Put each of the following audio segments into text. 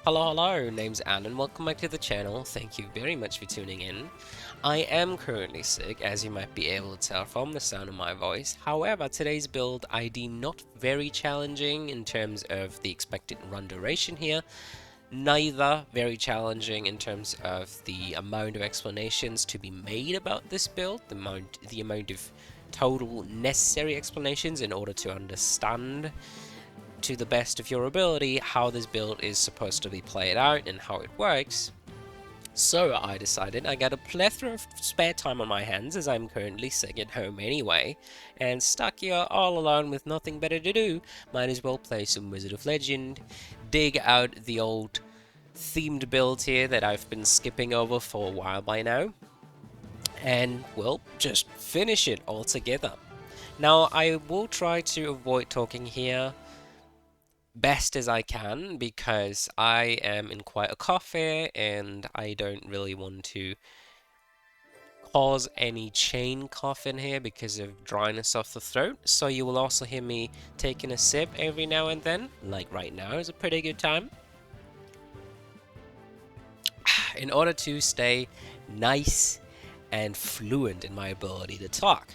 Hello, name's Alan, welcome back to the channel, thank you very much for tuning in. I am currently sick, as you might be able to tell from the sound of my voice. However, today's build I deem not very challenging in terms of the expected run duration here, neither very challenging in terms of the amount of explanations to be made about this build, the amount of total necessary explanations in order to understand to the best of your ability how this build is supposed to be played out and how it works. So I decided I got a plethora of spare time on my hands as I'm currently sick at home anyway, and stuck here all alone with nothing better to do, might as well play some Wizard of Legend, dig out the old themed build here that I've been skipping over for a while by now, and well, just finish it all together. Now I will try to avoid talking here best as I can because I am in quite a cough here and I don't really want to cause any chain cough in here because of dryness of the throat. So you will also hear me taking a sip every now and then, like right now is a pretty good time, in order to stay nice and fluent in my ability to talk.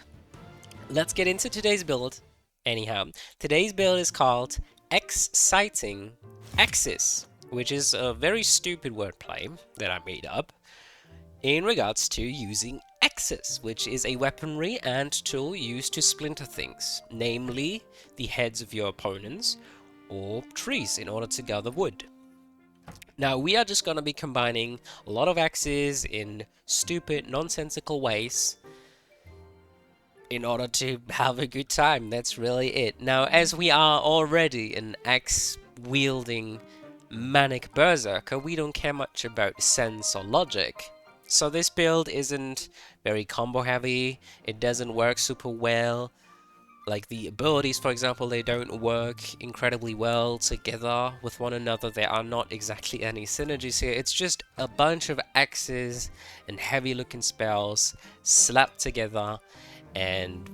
Let's get into today's build. Anyhow, today's build is called Axeciting Axis, which is a very stupid wordplay that I made up in regards to using axes, which is a weaponry and tool used to splinter things, namely the heads of your opponents or trees in order to gather wood. Now we are just going to be combining a lot of axes in stupid, nonsensical ways in order to have a good time. That's really it. Now, as we are already an axe-wielding manic berserker, we don't care much about sense or logic. So this build isn't very combo heavy, it doesn't work super well. Like the abilities, for example, they don't work incredibly well together with one another. There are not exactly any synergies here. It's just a bunch of axes and heavy looking spells slapped together and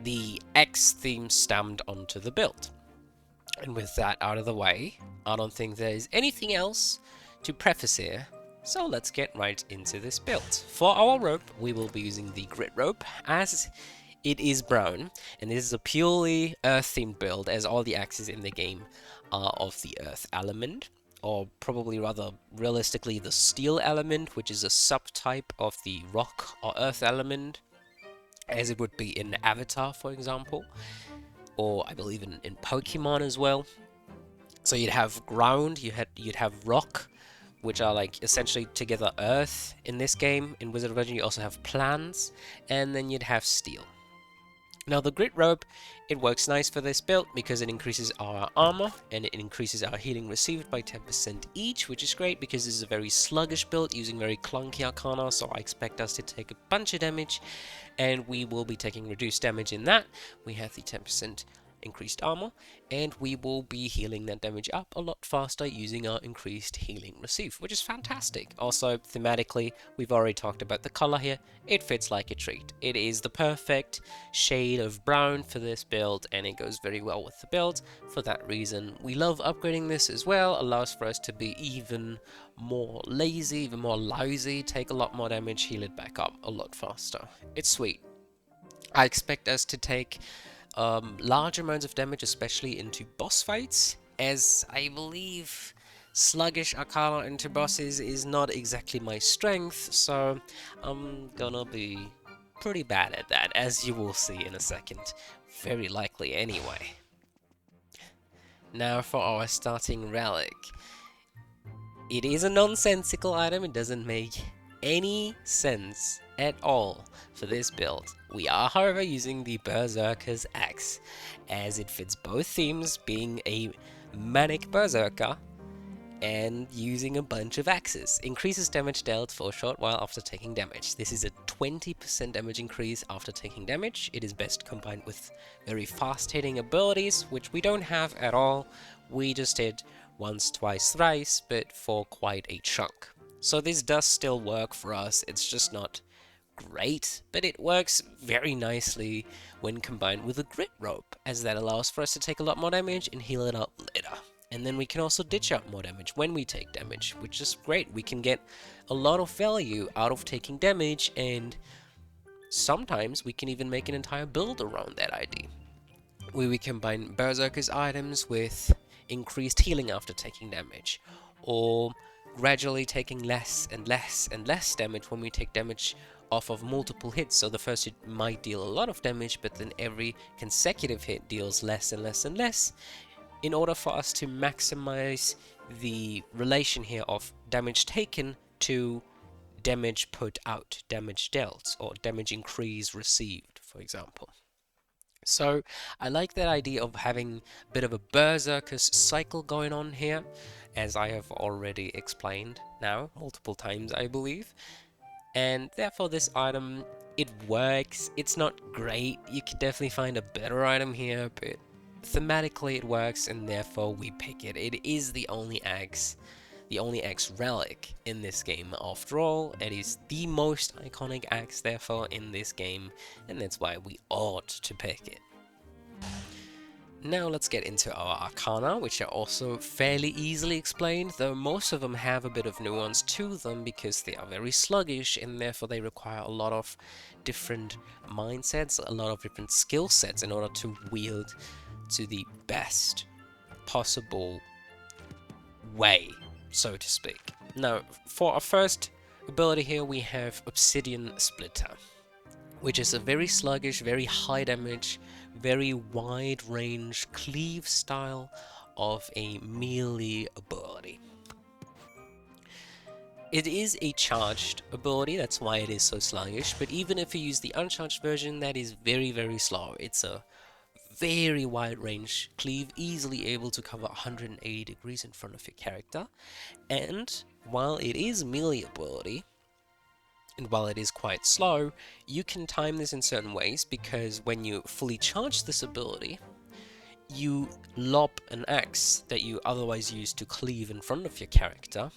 the X theme stamped onto the build. And with that out of the way, I don't think there is anything else to preface here, so let's get right into this build. For our rope, we will be using the grit rope, as it is brown, and this is a purely earth-themed build, as all the axes in the game are of the earth element, or probably rather realistically the steel element, which is a subtype of the rock or earth element, as it would be in Avatar, for example, or I believe in Pokemon as well. So you'd have ground, you'd have rock, which are like essentially together earth in this game. In Wizard of Legend you also have plants, and then you'd have steel. Now the grit rope, it works nice for this build because it increases our armor and it increases our healing received by 10% each, which is great because this is a very sluggish build using very clunky Arcana, so I expect us to take a bunch of damage, and we will be taking reduced damage in that. We have the 10% increased armor, and we will be healing that damage up a lot faster using our increased healing receive, which is fantastic. Also, thematically, we've already talked about the color here. It fits like a treat. It is the perfect shade of brown for this build, and it goes very well with the build. For that reason, we love upgrading this as well. Allows for us to be even more lazy, even more lousy, take a lot more damage, heal it back up a lot faster. It's sweet. I expect us to take large amounts of damage, especially into boss fights, as I believe sluggish Arcana into bosses is not exactly my strength, so I'm gonna be pretty bad at that, as you will see in a second. Very likely anyway. Now for our starting relic. It is a nonsensical item, it doesn't make any sense at all for this build. We are, however, using the Berserker's axe, as it fits both themes, being a manic berserker and using a bunch of axes. Increases damage dealt for a short while after taking damage. This is a 20% damage increase after taking damage. It is best combined with very fast hitting abilities, which we don't have at all. We just hit once, twice, thrice, but for quite a chunk. So this does still work for us, it's just not great, but it works very nicely when combined with a grit rope, as that allows for us to take a lot more damage and heal it up later. And then we can also ditch out more damage when we take damage, which is great. We can get a lot of value out of taking damage, and sometimes we can even make an entire build around that idea, where we combine Berserker's items with increased healing after taking damage, or gradually taking less and less and less damage when we take damage off of multiple hits. So the first hit might deal a lot of damage, but then every consecutive hit deals less and less and less, in order for us to maximize the relation here of damage taken to damage put out, damage dealt, or damage increase received, for example. So I like that idea of having a bit of a Berserker's cycle going on here, as I have already explained now multiple times, I believe. And therefore this item, it works. It's not great. You could definitely find a better item here, but thematically it works, and therefore we pick it. It is the only Axe relic in this game. After all, it is the most iconic Axe, therefore, in this game, and that's why we ought to pick it. Now let's get into our Arcana, which are also fairly easily explained, though most of them have a bit of nuance to them because they are very sluggish, and therefore they require a lot of different mindsets, a lot of different skill sets in order to wield to the best possible way, so to speak. Now, for our first ability here, we have Obsidian Splitter, which is a very sluggish, very high damage, very wide range cleave style of a melee ability. It is a charged ability, that's why it is so sluggish, but even if you use the uncharged version, that is very, very slow. It's a very wide range cleave, easily able to cover 180 degrees in front of your character. And while it is melee ability, and while it is quite slow, you can time this in certain ways, because when you fully charge this ability, you lob an axe that you otherwise use to cleave in front of your character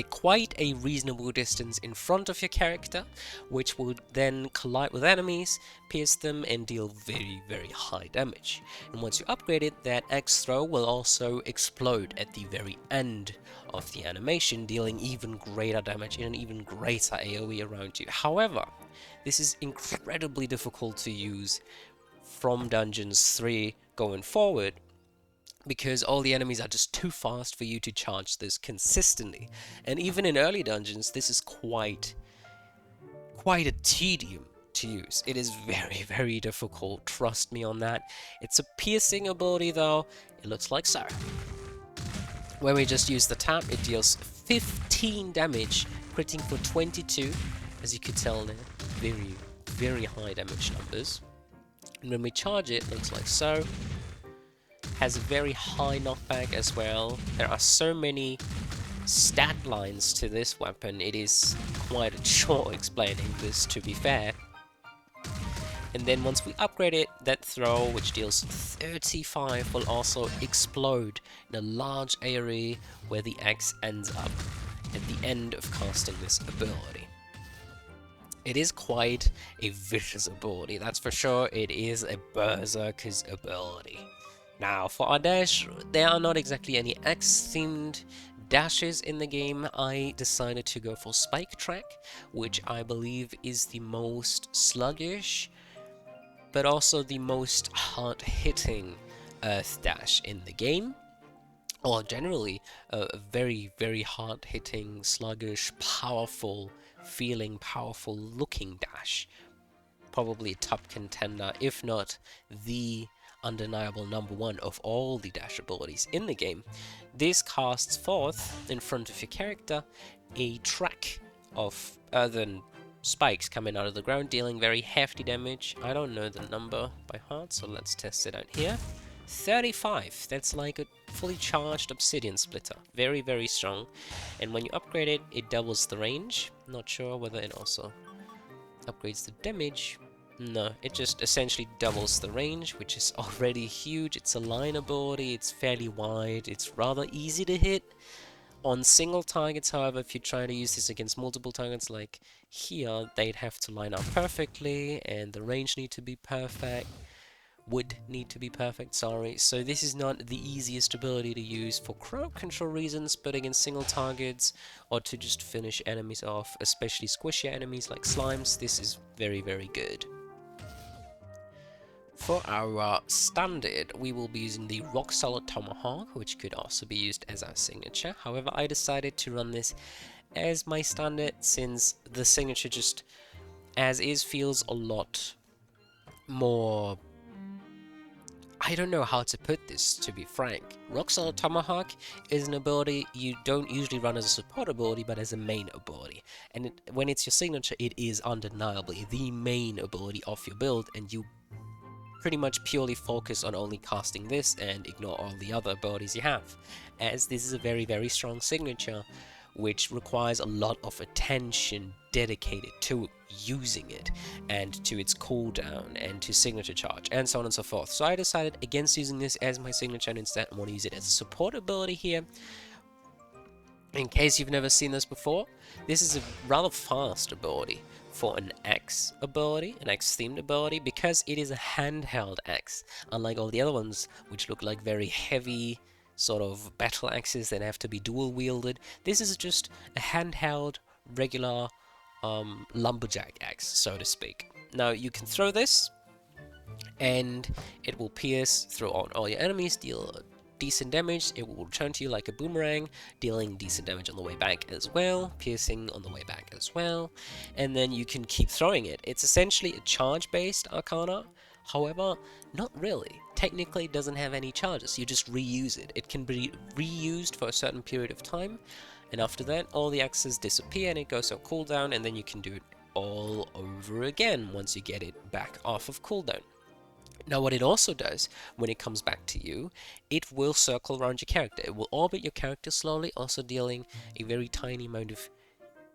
quite a reasonable distance in front of your character, which will then collide with enemies, pierce them, and deal very, very high damage. And once you upgrade it, that axe throw will also explode at the very end of the animation, dealing even greater damage and an even greater AoE around you. However, this is incredibly difficult to use from Dungeons 3 going forward, because all the enemies are just too fast for you to charge this consistently. And even in early dungeons, this is quite a tedium to use. It is very, very difficult, trust me on that. It's a piercing ability though. It looks like so. When we just use the tap, it deals 15 damage, critting for 22. As you could tell now, very, very high damage numbers. And when we charge it, it looks like so. Has a very high knockback as well. There are so many stat lines to this weapon, it is quite a chore explaining this, to be fair. And then once we upgrade it, that throw, which deals 35, will also explode in a large area where the axe ends up at the end of casting this ability. It is quite a vicious ability, that's for sure. It is a Berserker's ability. Now, for our dash, there are not exactly any axe-themed dashes in the game. I decided to go for Spike Track, which I believe is the most sluggish, but also the most hard-hitting Earth dash in the game. Or generally, a very, very hard-hitting, sluggish, powerful feeling, powerful looking dash. Probably a top contender, if not the undeniable number one of all the dash abilities in the game. This casts forth in front of your character a track of earthen spikes coming out of the ground, dealing very hefty damage. I don't know the number by heart, so let's test it out here. 35, that's like a fully charged Obsidian Splitter. Very, very strong. And when you upgrade it, it doubles the range. Not sure whether it also upgrades the damage. No, it just essentially doubles the range, which is already huge. It's a line ability, it's fairly wide, it's rather easy to hit. On single targets, however, if you try to use this against multiple targets like here, they'd have to line up perfectly, and the range need to be perfect, would need to be perfect, sorry. So this is not the easiest ability to use for crowd control reasons, but against single targets or to just finish enemies off, especially squishy enemies like slimes, this is very, very good. For our standard, we will be using the rock solid Tomahawk, which could also be used as our signature. However, I decided to run this as my standard since the signature just as is feels a lot more... I don't know how to put this, to be frank. Rock Solid Tomahawk is an ability you don't usually run as a support ability, but as a main ability. And when it's your signature, it is undeniably the main ability of your build, and you pretty much purely focus on only casting this and ignore all the other abilities you have, as this is a very, very strong signature, which requires a lot of attention dedicated to using it, and to its cooldown, and to signature charge, and so on and so forth. So I decided against using this as my signature, and instead I want to use it as a support ability here. In case you've never seen this before, this is a rather fast ability for an axe ability, an axe themed ability, because it is a handheld axe, unlike all the other ones which look like very heavy sort of battle axes that have to be dual wielded. This is just a handheld regular lumberjack axe, so to speak. Now you can throw this and it will pierce through all your enemies, deal decent damage. It will return to you like a boomerang, dealing decent damage on the way back as well, piercing on the way back as well, and then you can keep throwing it. It's essentially a charge-based Arcana, however, not really. Technically, it doesn't have any charges, you just reuse it. It can be reused for a certain period of time, and after that, all the axes disappear and it goes on cooldown, and then you can do it all over again once you get it back off of cooldown. Now what it also does, when it comes back to you, it will circle around your character. It will orbit your character slowly, also dealing a very tiny amount of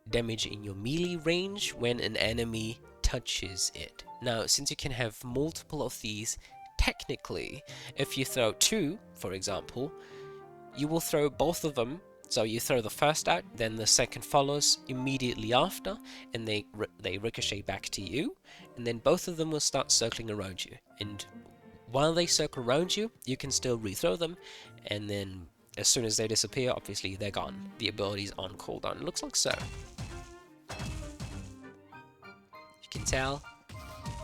damage in your melee range when an enemy touches it. Now, since you can have multiple of these, technically, if you throw two, for example, you will throw both of them. So you throw the first out, then the second follows immediately after, and they ricochet back to you, and then both of them will start circling around you. And while they circle around you, you can still rethrow them, and then as soon as they disappear, obviously they're gone. The ability's on cooldown. It looks like so. You can tell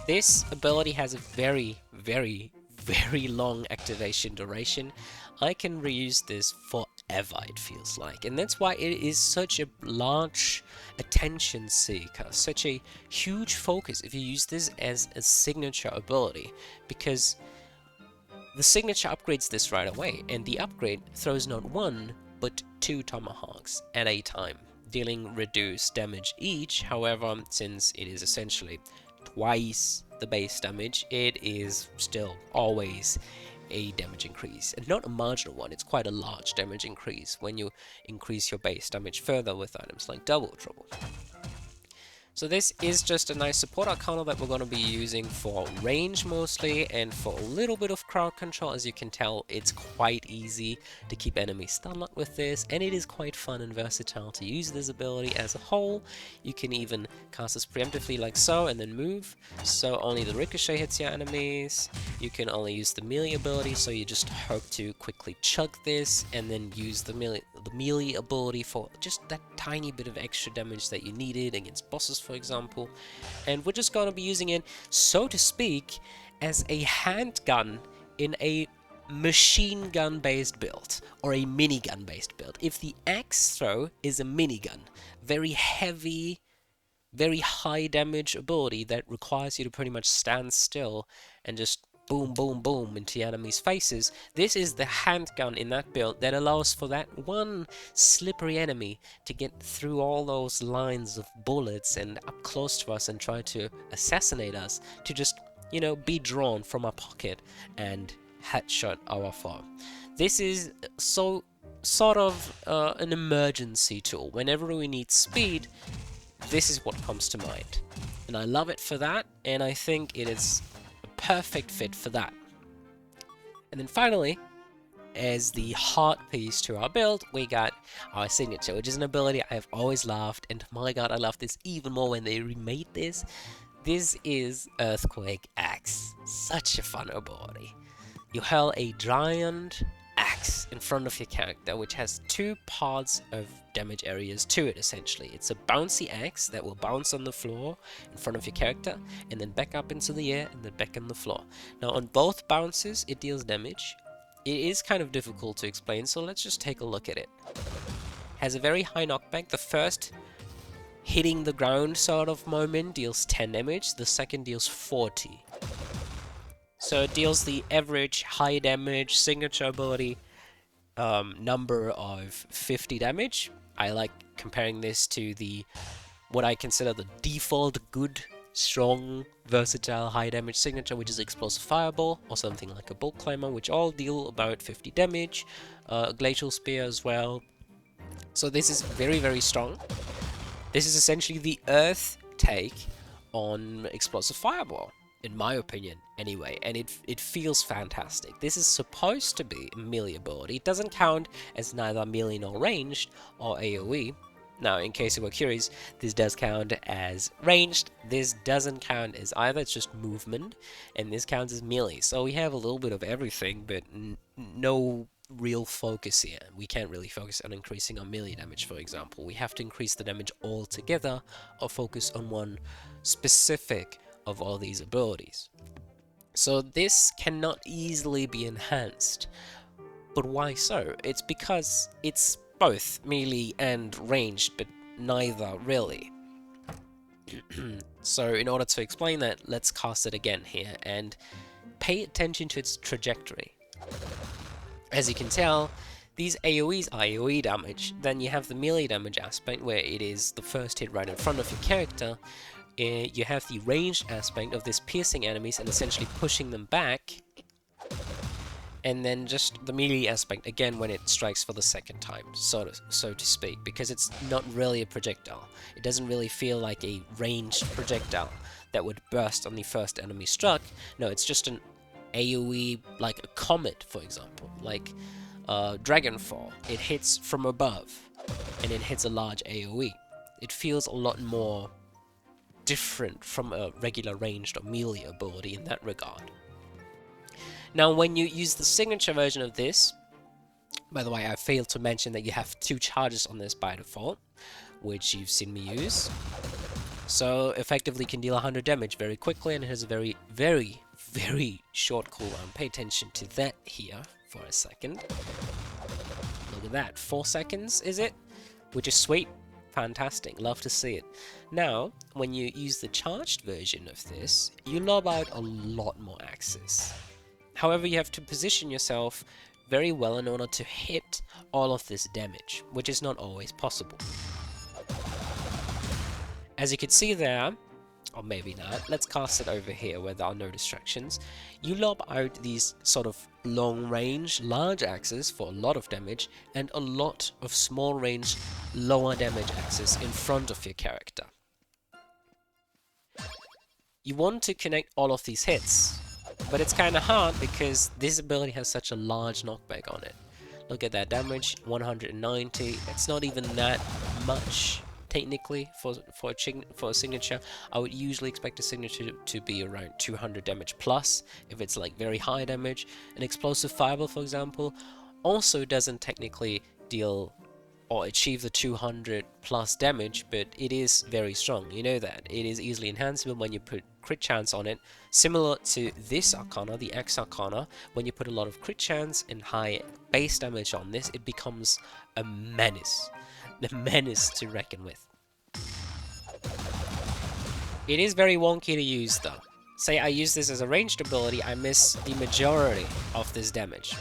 this ability has a very, very, very long activation duration. I can reuse this forever, it feels like, and that's why it is such a large attention seeker, such a huge focus if you use this as a signature ability, because the signature upgrades this right away, and the upgrade throws not one but two tomahawks at a time, dealing reduced damage each. However, since it is essentially twice the base damage, it is still always a damage increase, and not a marginal one. It's quite a large damage increase when you increase your base damage further with items like double trouble. So this is just a nice support Arcana that we're going to be using for range mostly, and for a little bit of crowd control. As you can tell, it's quite easy to keep enemies stun-locked with this, and it is quite fun and versatile to use this ability as a whole. You can even cast this preemptively like so, and then move, so only the ricochet hits your enemies. You can only use the melee ability, so you just hope to quickly chug this, and then use the melee ability for just that tiny bit of extra damage that you needed against bosses, for example. And we're just going to be using it, so to speak, as a handgun in a machine gun based build, or a minigun based build. If the axe throw is a minigun, very heavy, very high damage ability that requires you to pretty much stand still and just boom, boom, boom into the enemy's faces, this is the handgun in that build that allows for that one slippery enemy to get through all those lines of bullets and up close to us and try to assassinate us, to just, you know, be drawn from our pocket and headshot our foe. This is so sort of an emergency tool. Whenever we need speed, this is what comes to mind. And I love it for that, and I think it is perfect fit for that. And then finally, as the heart piece to our build, we got our signature, which is an ability I have always loved, and my god, I love this even more when they remade this. This is Earthquake Axe. Such a fun ability. You hurl a giant axe in front of your character, which has two parts of damage areas to it, essentially. It's a bouncy axe that will bounce on the floor in front of your character, and then back up into the air, and then back on the floor. Now, on both bounces, it deals damage. It is kind of difficult to explain, so let's just take a look at it. Has a very high knockback. The first hitting the ground sort of moment deals 10 damage, the second deals 40. So it deals the average high damage signature ability number of 50 damage. I like comparing this to the what I consider the default good, strong, versatile, high damage signature, which is Explosive Fireball, or something like a Bolt Climber, which all deal about 50 damage. Glacial Spear as well. So this is very, very strong. This is essentially the Earth take on Explosive Fireball, in my opinion, anyway, and it feels fantastic. This is supposed to be a melee ability. It doesn't count as neither melee nor ranged or AoE. Now, in case you were curious, this does count as ranged. This doesn't count as either, it's just movement, and this counts as melee. So we have a little bit of everything, but no real focus here. We can't really focus on increasing our melee damage, for example. We have to increase the damage altogether or focus on one specific of all these abilities. So this cannot easily be enhanced. But why so? It's because it's both melee and ranged, but neither really. So in order to explain that, let's cast it again here and pay attention to its trajectory. As you can tell, these AoEs are AoE damage. Then you have the melee damage aspect, where it is the first hit right in front of your character. You have the ranged aspect of this piercing enemies and essentially pushing them back. And then just the melee aspect, again, when it strikes for the second time, so to speak, because it's not really a projectile. It doesn't really feel like a ranged projectile that would burst on the first enemy struck. No, it's just an AoE, like a comet, for example, like Dragonfall. It hits from above, and it hits a large AoE. It feels a lot more different from a regular ranged or melee ability in that regard. Now, when you use the signature version of this, by the way, I failed to mention that you have 2 charges on this by default, which you've seen me use. So effectively can deal 100 damage very quickly, and it has a very, very, very short cooldown. Pay attention to that here for a second. Look at that, 4 seconds is it? Which is sweet. Fantastic, love to see it. Now, when you use the charged version of this, you lob out a lot more axes. However, you have to position yourself very well in order to hit all of this damage, which is not always possible. As you can see there, or maybe not, let's cast it over here where there are no distractions. You lob out these sort of long range, large axes for a lot of damage, and a lot of small range, lower damage axes in front of your character. You want to connect all of these hits, but it's kind of hard because this ability has such a large knockback on it. Look at that damage, 190. It's not even that much technically for a signature. I would usually expect a signature to be around 200 damage plus if it's like very high damage. An explosive fireball, for example, also doesn't technically deal or achieve the 200 plus damage, but it is very strong. You know that. It is easily enhanceable when you put crit chance on it. Similar to this Arcana, the X Arcana, when you put a lot of crit chance and high base damage on this, it becomes a menace. The menace to reckon with. It is very wonky to use though. Say I use this as a ranged ability, I miss the majority of this damage.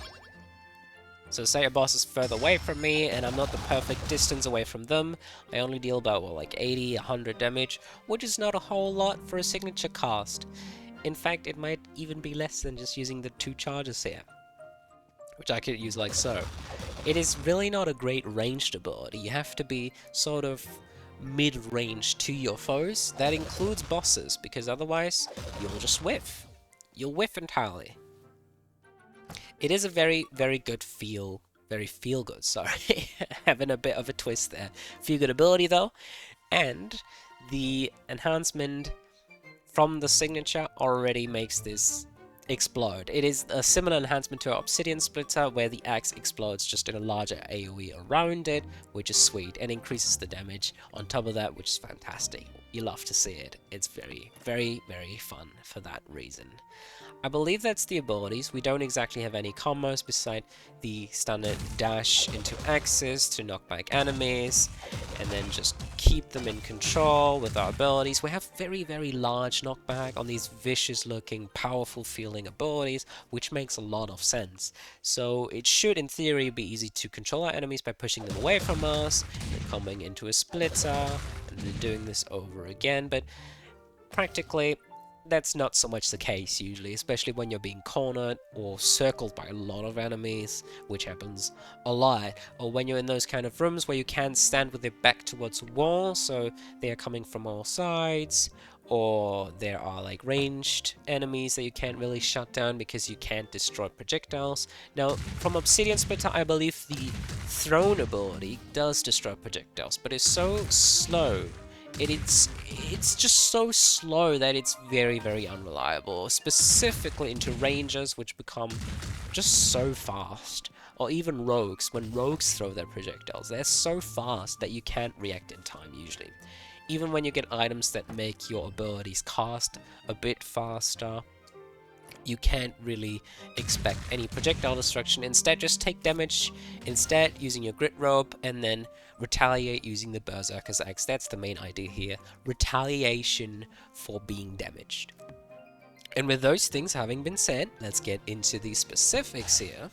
So say a boss is further away from me and I'm not the perfect distance away from them, I only deal about, well, like 80, 100 damage, which is not a whole lot for a signature cast. In fact, it might even be less than just using the 2 charges here, which I could use like so. It is really not a great ranged ability. You have to be sort of mid-range to your foes. That includes bosses, because otherwise you'll just whiff. You'll whiff entirely. It is a very, very good very feel good, sorry. Having a bit of a twist there. Feel good ability though. And the enhancement from the signature already makes this explode. It is a similar enhancement to our Obsidian Splitter, where the axe explodes just in a larger AoE around it, which is sweet, and increases the damage on top of that, which is fantastic. You love to see it. It's very, very, very fun for that reason. I believe that's the abilities. We don't exactly have any combos beside the standard dash into Axis to knock back enemies, and then just keep them in control with our abilities. We have very, very large knockback on these vicious looking, powerful feeling abilities, which makes a lot of sense. So it should, in theory, be easy to control our enemies by pushing them away from us, and coming into a splitter, and then doing this over again, but practically that's not so much the case usually, especially when you're being cornered or circled by a lot of enemies, which happens a lot, or when you're in those kind of rooms where you can't stand with your back towards a wall, so they are coming from all sides, or there are like ranged enemies that you can't really shut down because you can't destroy projectiles. Now, from Obsidian Splitter, I believe the thrown ability does destroy projectiles, but it's so slow. It's just so slow that it's very, very unreliable, specifically into rangers, which become just so fast, or even rogues. When rogues throw their projectiles, they're so fast that you can't react in time usually. Even when you get items that make your abilities cast a bit faster, you can't really expect any projectile destruction. Instead, just take damage instead using your grit robe, and then retaliate using the Berserker's axe. That's the main idea here. Retaliation for being damaged. And with those things having been said, let's get into the specifics here.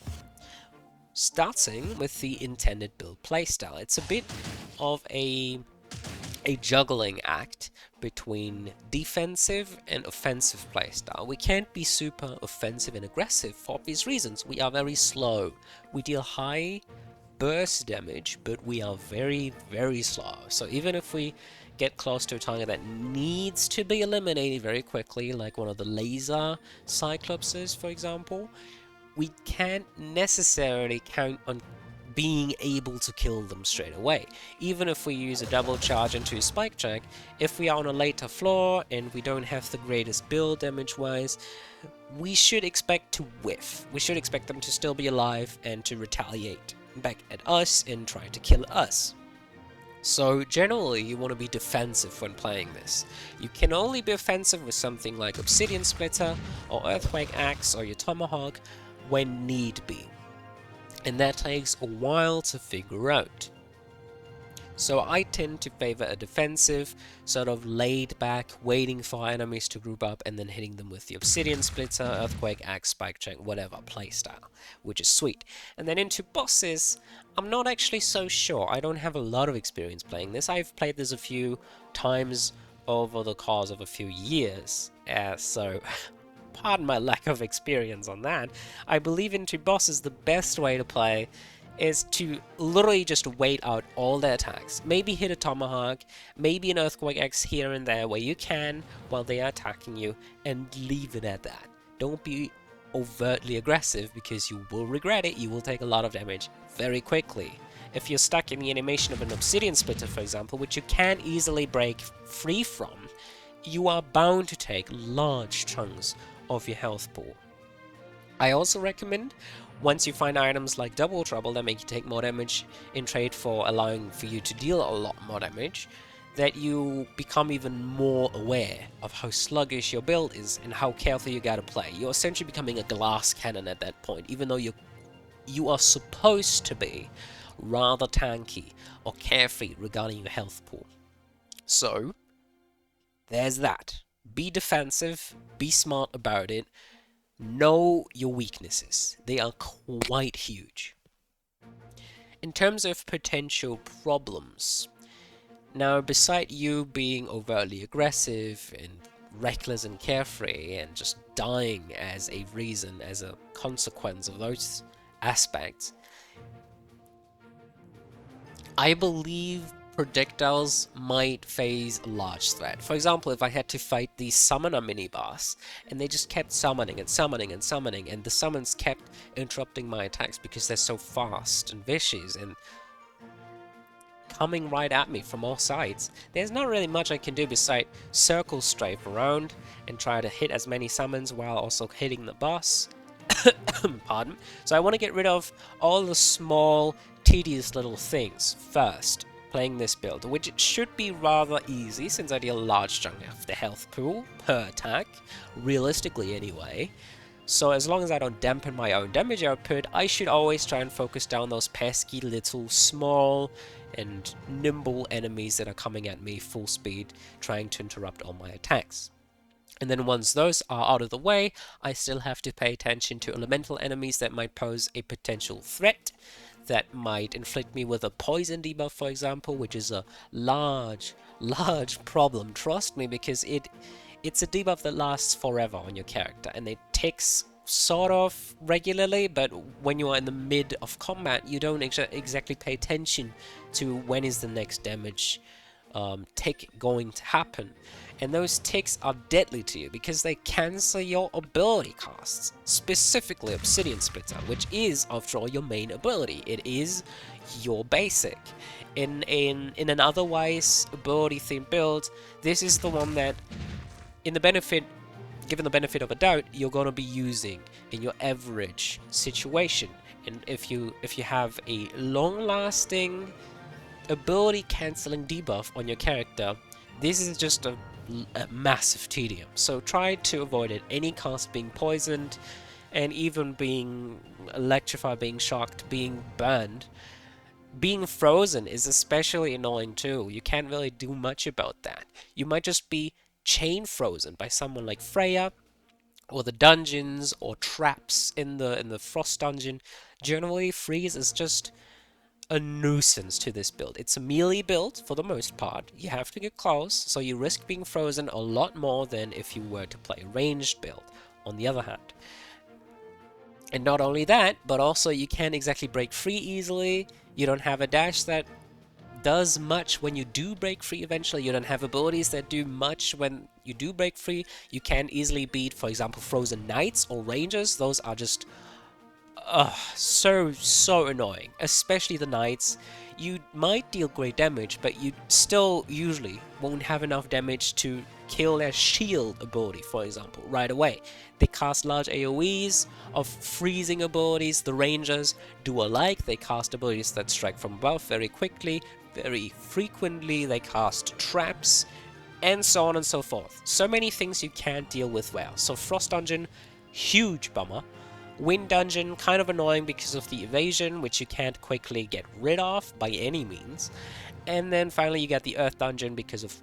Starting with the intended build playstyle. It's a bit of a juggling act between defensive and offensive playstyle. We can't be super offensive and aggressive for obvious reasons. We are very slow. We deal high burst damage, but we are very, very slow. So even if we get close to a target that needs to be eliminated very quickly, like one of the laser cyclopses, for example, we can't necessarily count on being able to kill them straight away. Even if we use a double charge into a spike check, if we are on a later floor and we don't have the greatest build damage wise, we should expect to whiff. We should expect them to still be alive and to retaliate back at us and try to kill us. So generally you want to be defensive when playing this. You can only be offensive with something like Obsidian Splitter or Earthquake Axe or your Tomahawk when need be. And that takes a while to figure out. So I tend to favor a defensive, sort of laid back, waiting for enemies to group up and then hitting them with the Obsidian Splitter, Earthquake Axe, Spike Check, whatever playstyle, which is sweet. And then into bosses, I'm not actually so sure. I don't have a lot of experience playing this. I've played this a few times over the course of a few years, so pardon my lack of experience on that. I believe into bosses the best way to play is to literally just wait out all their attacks. Maybe hit a Tomahawk, maybe an Earthquake Axe here and there where you can while they are attacking you, and leave it at that. Don't be overtly aggressive because you will regret it. You will take a lot of damage very quickly. If you're stuck in the animation of an Obsidian Splitter, for example, which you can easily break free from, you are bound to take large chunks of your health pool. I also recommend, once you find items like Double Trouble that make you take more damage in trade for allowing for you to deal a lot more damage, that you become even more aware of how sluggish your build is and how careful you gotta play. You're essentially becoming a glass cannon at that point, even though you are supposed to be rather tanky or carefree regarding your health pool. So, there's that. Be defensive, be smart about it, know your weaknesses. They are quite huge. In terms of potential problems, now beside you being overtly aggressive and reckless and carefree and just dying as a reason, as a consequence of those aspects, I believe projectiles might face a large threat. For example, if I had to fight the summoner mini-boss, and they just kept summoning and summoning and summoning, and the summons kept interrupting my attacks because they're so fast and vicious and coming right at me from all sides. There's not really much I can do besides circle strafe around and try to hit as many summons while also hitting the boss. Pardon. So I want to get rid of all the small, tedious little things first, playing this build, which should be rather easy since I deal a large chunk of the health pool per attack, realistically anyway. So as long as I don't dampen my own damage output, I should always try and focus down those pesky little small and nimble enemies that are coming at me full speed, trying to interrupt all my attacks. And then once those are out of the way, I still have to pay attention to elemental enemies that might pose a potential threat, that might inflict me with a poison debuff, for example, which is a large problem, trust me, because it's a debuff that lasts forever on your character, and it ticks sort of regularly, but when you are in the mid of combat, you don't exactly pay attention to when is the next damage tick going to happen. And those ticks are deadly to you because they cancel your ability costs, specifically Obsidian Splitter, which is, after all, your main ability. It is your basic. In an otherwise ability-themed build, this is the one that, given the benefit of a doubt, you're going to be using in your average situation. And if you have a long-lasting ability-canceling debuff on your character, this is just a massive tedium. So try to avoid it. Any cast being poisoned, and even being electrified, being shocked, being burned. Being frozen is especially annoying too. You can't really do much about that. You might just be chain frozen by someone like Freya, or the dungeons, or traps in the frost dungeon. Generally, freeze is just a nuisance to this build. It's a melee build for the most part. You have to get close, so you risk being frozen a lot more than if you were to play a ranged build, on the other hand. And not only that, but also you can't exactly break free easily. You don't have a dash that does much when you do break free eventually. You don't have abilities that do much when you do break free. You can't easily beat, for example, frozen knights or rangers. Those are just so annoying, especially the knights. You might deal great damage, but you still usually won't have enough damage to kill their shield ability, for example, right away. They cast large AoEs of freezing abilities. The rangers do alike. They cast abilities that strike from above very quickly, very frequently. They cast traps, and so on and so forth. So many things you can't deal with well. So Frost Dungeon, huge bummer. Wind Dungeon, kind of annoying because of the evasion, which you can't quickly get rid of by any means. And then finally you get the Earth Dungeon because of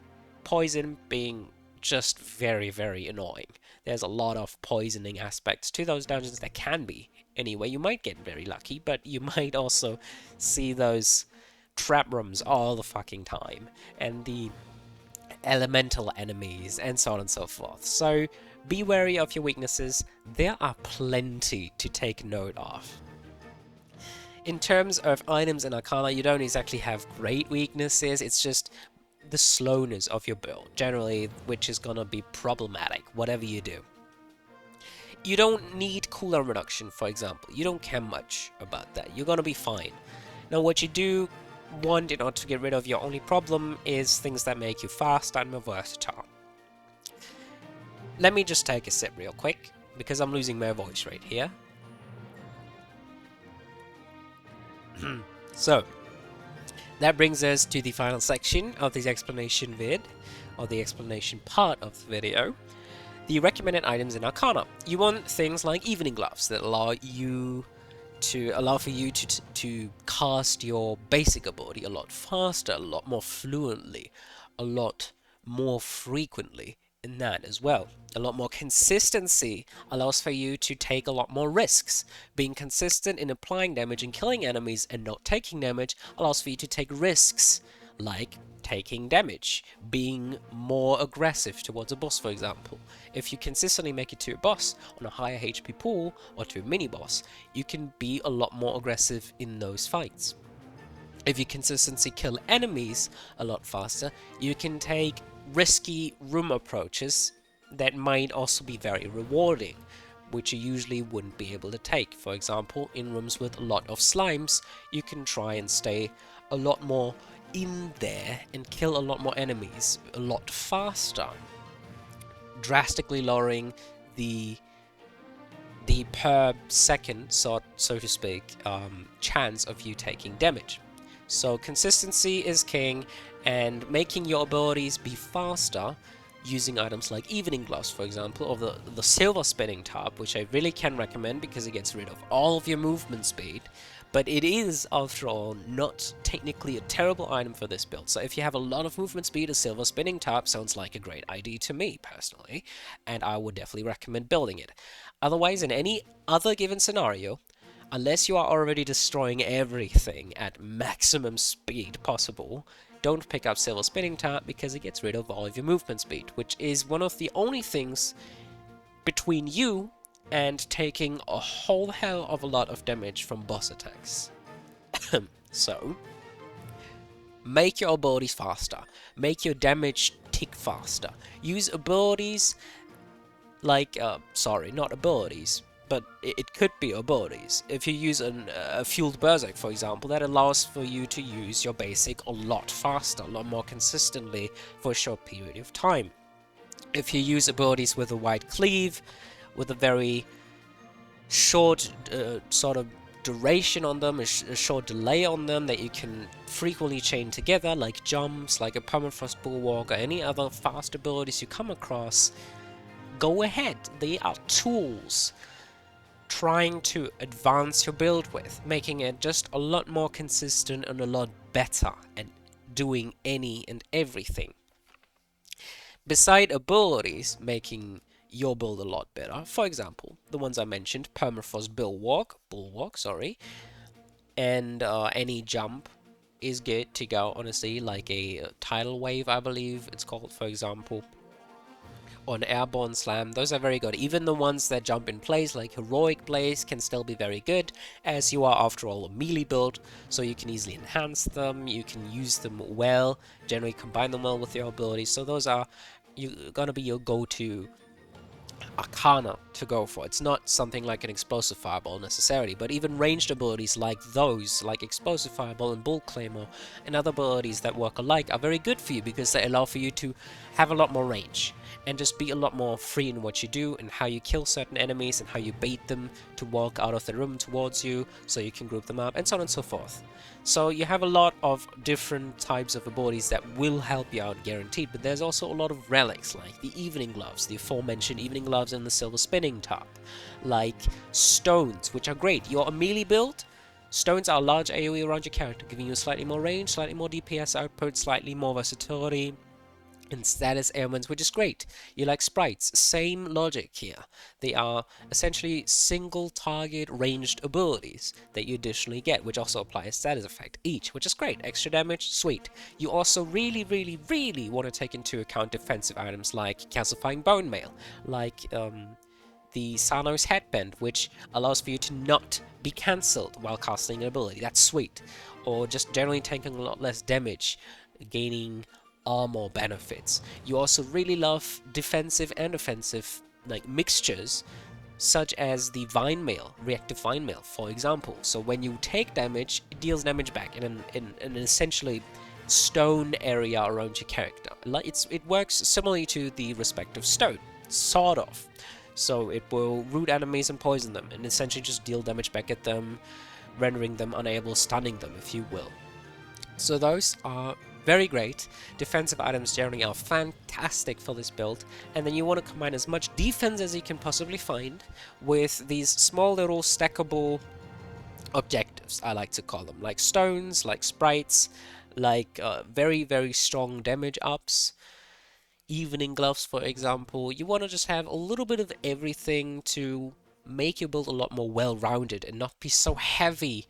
poison being just very, very annoying. There's a lot of poisoning aspects to those dungeons that can be. Anyway, you might get very lucky, but you might also see those trap rooms all the fucking time. And the elemental enemies, and so on and so forth. So be wary of your weaknesses. There are plenty to take note of. In terms of items in Arcana, you don't exactly have great weaknesses. It's just the slowness of your build, generally, which is gonna be problematic, whatever you do. You don't need cooldown reduction, for example. You don't care much about that. You're gonna be fine. Now, what you do want in order to get rid of your only problem is things that make you fast and more versatile. Let me just take a sip real quick, because I'm losing my voice right here. So, that brings us to the final section of this explanation vid, or the explanation part of the video. The recommended items in Arcana. You want things like Evening Gloves that allow for you to cast your basic ability a lot faster, a lot more fluently, a lot more frequently in that as well. A lot more consistency allows for you to take a lot more risks. Being consistent in applying damage and killing enemies and not taking damage allows for you to take risks, like taking damage, being more aggressive towards a boss, for example. If you consistently make it to a boss on a higher HP pool, or to a mini-boss, you can be a lot more aggressive in those fights. If you consistently kill enemies a lot faster, you can take risky room approaches that might also be very rewarding, which you usually wouldn't be able to take. For example, in rooms with a lot of slimes, you can try and stay a lot more in there and kill a lot more enemies a lot faster, drastically lowering the per second, so to speak, chance of you taking damage. So consistency is king, and making your abilities be faster using items like Evening Gloves, for example, or the Silver Spinning Top, which I really can recommend because it gets rid of all of your movement speed. But it is, after all, not technically a terrible item for this build. So if you have a lot of movement speed, a Silver Spinning Top sounds like a great idea to me, personally, and I would definitely recommend building it. Otherwise, in any other given scenario, unless you are already destroying everything at maximum speed possible, don't pick up Silver Spinning Top because it gets rid of all of your movement speed, which is one of the only things between you and taking a whole hell of a lot of damage from boss attacks. So, make your abilities faster. Make your damage tick faster. Use abilities like, sorry, not abilities, but it could be abilities. If you use a Fueled Berserker, for example, that allows for you to use your basic a lot faster, a lot more consistently for a short period of time. If you use abilities with a wide cleave, with a very short sort of duration on them, a short delay on them that you can frequently chain together, like jumps, like a Permafrost Bulwark, or any other fast abilities you come across, go ahead. They are tools trying to advance your build with, making it just a lot more consistent and a lot better and doing any and everything. Beside abilities making your build a lot better, for example, the ones I mentioned, Permafrost Bulwark, and any jump is good to go, honestly, like a Tidal Wave, I believe it's called, for example, or an Airborne Slam. Those are very good. Even the ones that jump in place, like Heroic Blaze, can still be very good, as you are, after all, a melee build, so you can easily enhance them, you can use them well, generally combine them well with your abilities, so those are gonna be your go-to Arcana to go for. It's not something like an Explosive Fireball necessarily, but even ranged abilities like those, like Explosive Fireball and Bull Claymore, and other abilities that work alike are very good for you because they allow for you to have a lot more range and just be a lot more free in what you do and how you kill certain enemies and how you bait them to walk out of the room towards you so you can group them up, and so on and so forth. So you have a lot of different types of abilities that will help you out guaranteed, but there's also a lot of relics like the Evening Gloves, the aforementioned Evening Gloves and the Silver Spinning Top, like stones, which are great. You're a melee build, stones are a large AoE around your character, giving you slightly more range, slightly more DPS output, slightly more versatility, and status ailments, which is great. You like sprites, same logic here. They are essentially single target ranged abilities that you additionally get, which also apply a status effect each, which is great. Extra damage, sweet. You also really want to take into account defensive items like Calcifying Bone Mail, like the Sano's Headband, which allows for you to not be cancelled while casting an ability. That's sweet. Or just generally taking a lot less damage, gaining armor benefits. You also really love defensive and offensive like mixtures, such as the Vine Mail, Reactive Vine Mail, for example. So when you take damage, it deals damage back in an essentially stone area around your character. It works similarly to the respective stone, sort of. So it will root enemies and poison them, and essentially just deal damage back at them, rendering them unable, stunning them, if you will. So those are very great. Defensive items generally are fantastic for this build, and then you want to combine as much defense as you can possibly find with these small little stackable objectives, I like to call them, like stones, like sprites, like very strong damage ups, Evening Gloves, for example. You want to just have a little bit of everything to make your build a lot more well-rounded and not be so heavy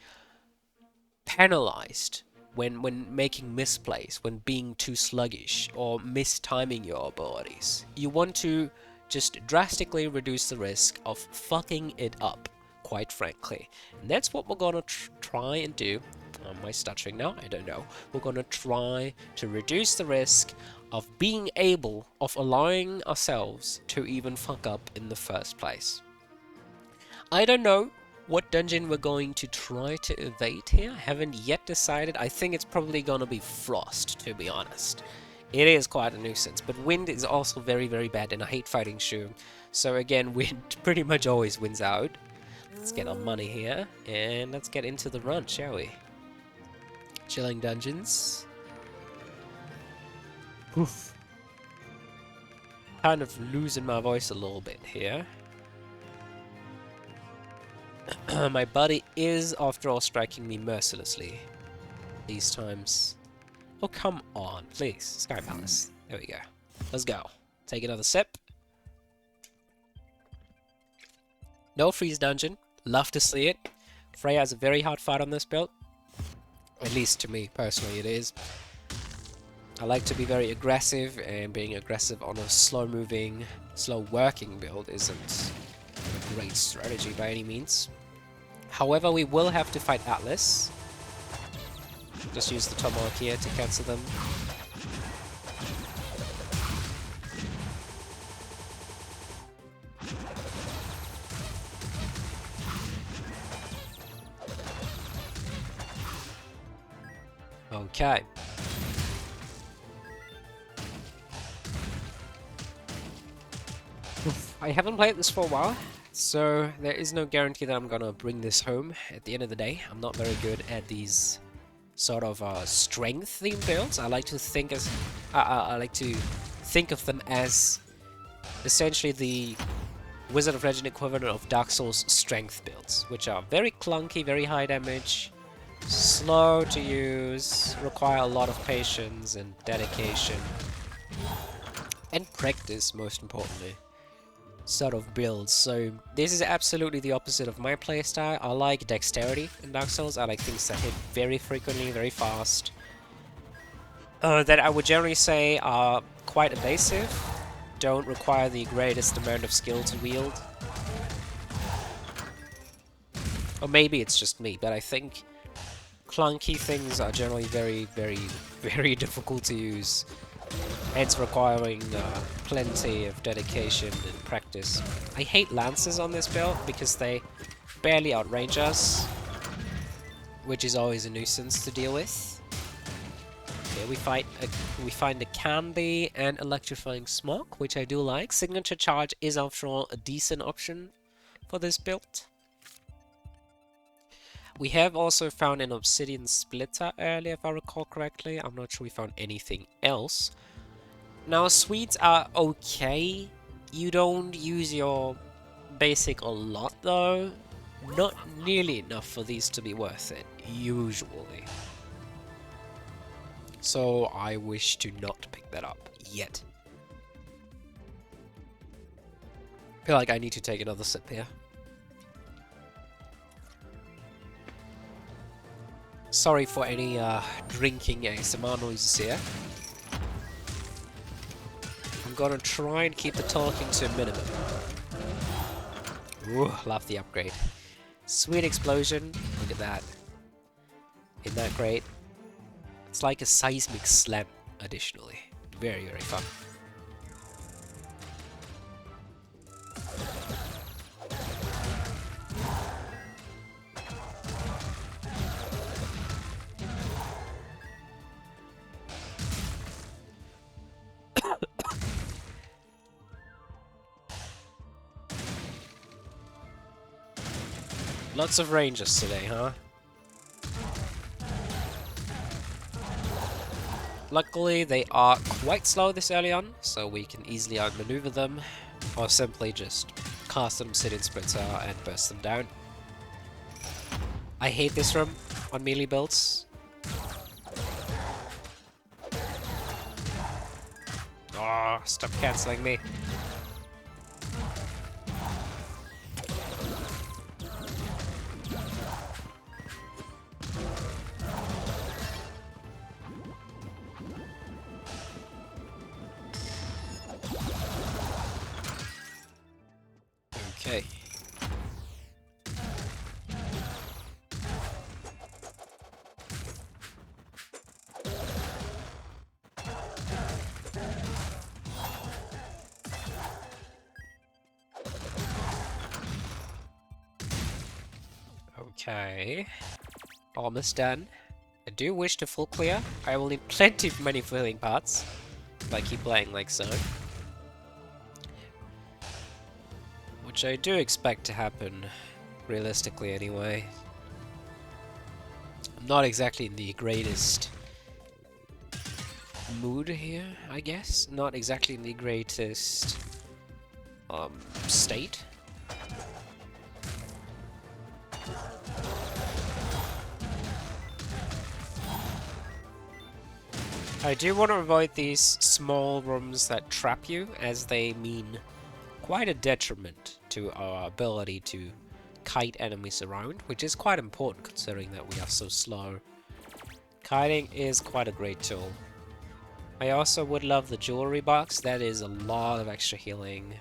penalized when making misplays, when being too sluggish, or mistiming your abilities. You want to just drastically reduce the risk of fucking it up, quite frankly. And that's what we're gonna try and do. Am I stuttering now? I don't know. We're gonna try to reduce the risk of being able, of allowing ourselves to even fuck up in the first place. I don't know What dungeon we're going to try to evade here? I haven't yet decided. I think it's probably gonna be Frost, to be honest. It is quite a nuisance, but Wind is also very, very bad, and I hate fighting Shu. So again, Wind pretty much always wins out. Let's get our money here, and let's get into the run, shall we? Chilling dungeons. Oof. Kind of losing my voice a little bit here. My buddy is, after all, striking me mercilessly these times. Oh, come on, please. Sky Palace. There we go. Let's go. Take another sip. No freeze dungeon. Love to see it. Freya has a very hard fight on this build. At least to me, personally, it is. I like to be very aggressive, and being aggressive on a slow-moving, slow-working build isn't a great strategy by any means. However, we will have to fight Atlas. Just use the Tomahawk here to cancel them. Okay. I haven't played this for a while, so there is no guarantee that I'm gonna bring this home at the end of the day. I'm not very good at these sort of strength themed builds. I like to think as I like to think of them as essentially the Wizard of Legend equivalent of Dark Souls strength builds, which are very clunky, very high damage, slow to use, require a lot of patience and dedication and practice, most importantly, sort of builds. So this is absolutely the opposite of my playstyle. I like dexterity in Dark Souls. I like things that hit very frequently, very fast, that I would generally say are quite evasive, don't require the greatest amount of skill to wield. Or maybe it's just me, but I think clunky things are generally very, very, very difficult to use, hence requiring plenty of dedication and practice. I hate lances on this build because they barely outrange us, which is always a nuisance to deal with. Okay, we find a candy and electrifying smoke, which I do like. Signature charge is after all a decent option for this build. We have also found an Obsidian Splitter earlier, if I recall correctly. I'm not sure we found anything else. Now, sweets are okay. You don't use your basic a lot, though. Not nearly enough for these to be worth it, usually. So, I wish to not pick that up yet. I feel like I need to take another sip here. Sorry for any drinking ASMR noises here. I'm gonna try and keep the talking to a minimum. Ooh, love the upgrade. Sweet explosion. Look at that. Isn't that great? It's like a seismic slam, additionally. Very, very fun. Lots of rangers today, huh? Luckily, they are quite slow this early on, so we can easily outmaneuver them, or simply just cast an Obsidian Splitter and burst them down. I hate this room on melee builds. Oh, stop cancelling me. Okay. Okay. Almost done. I do wish to full clear. I will need plenty of many filling parts if I keep playing like so. Which I do expect to happen, realistically anyway. I'm not exactly in the greatest mood here, I guess. Not exactly in the greatest state. I do want to avoid these small rooms that trap you, as they mean quite a detriment to our ability to kite enemies around, which is quite important considering that we are so slow. Kiting is quite a great tool. I also would love the jewelry box. That is a lot of extra healing.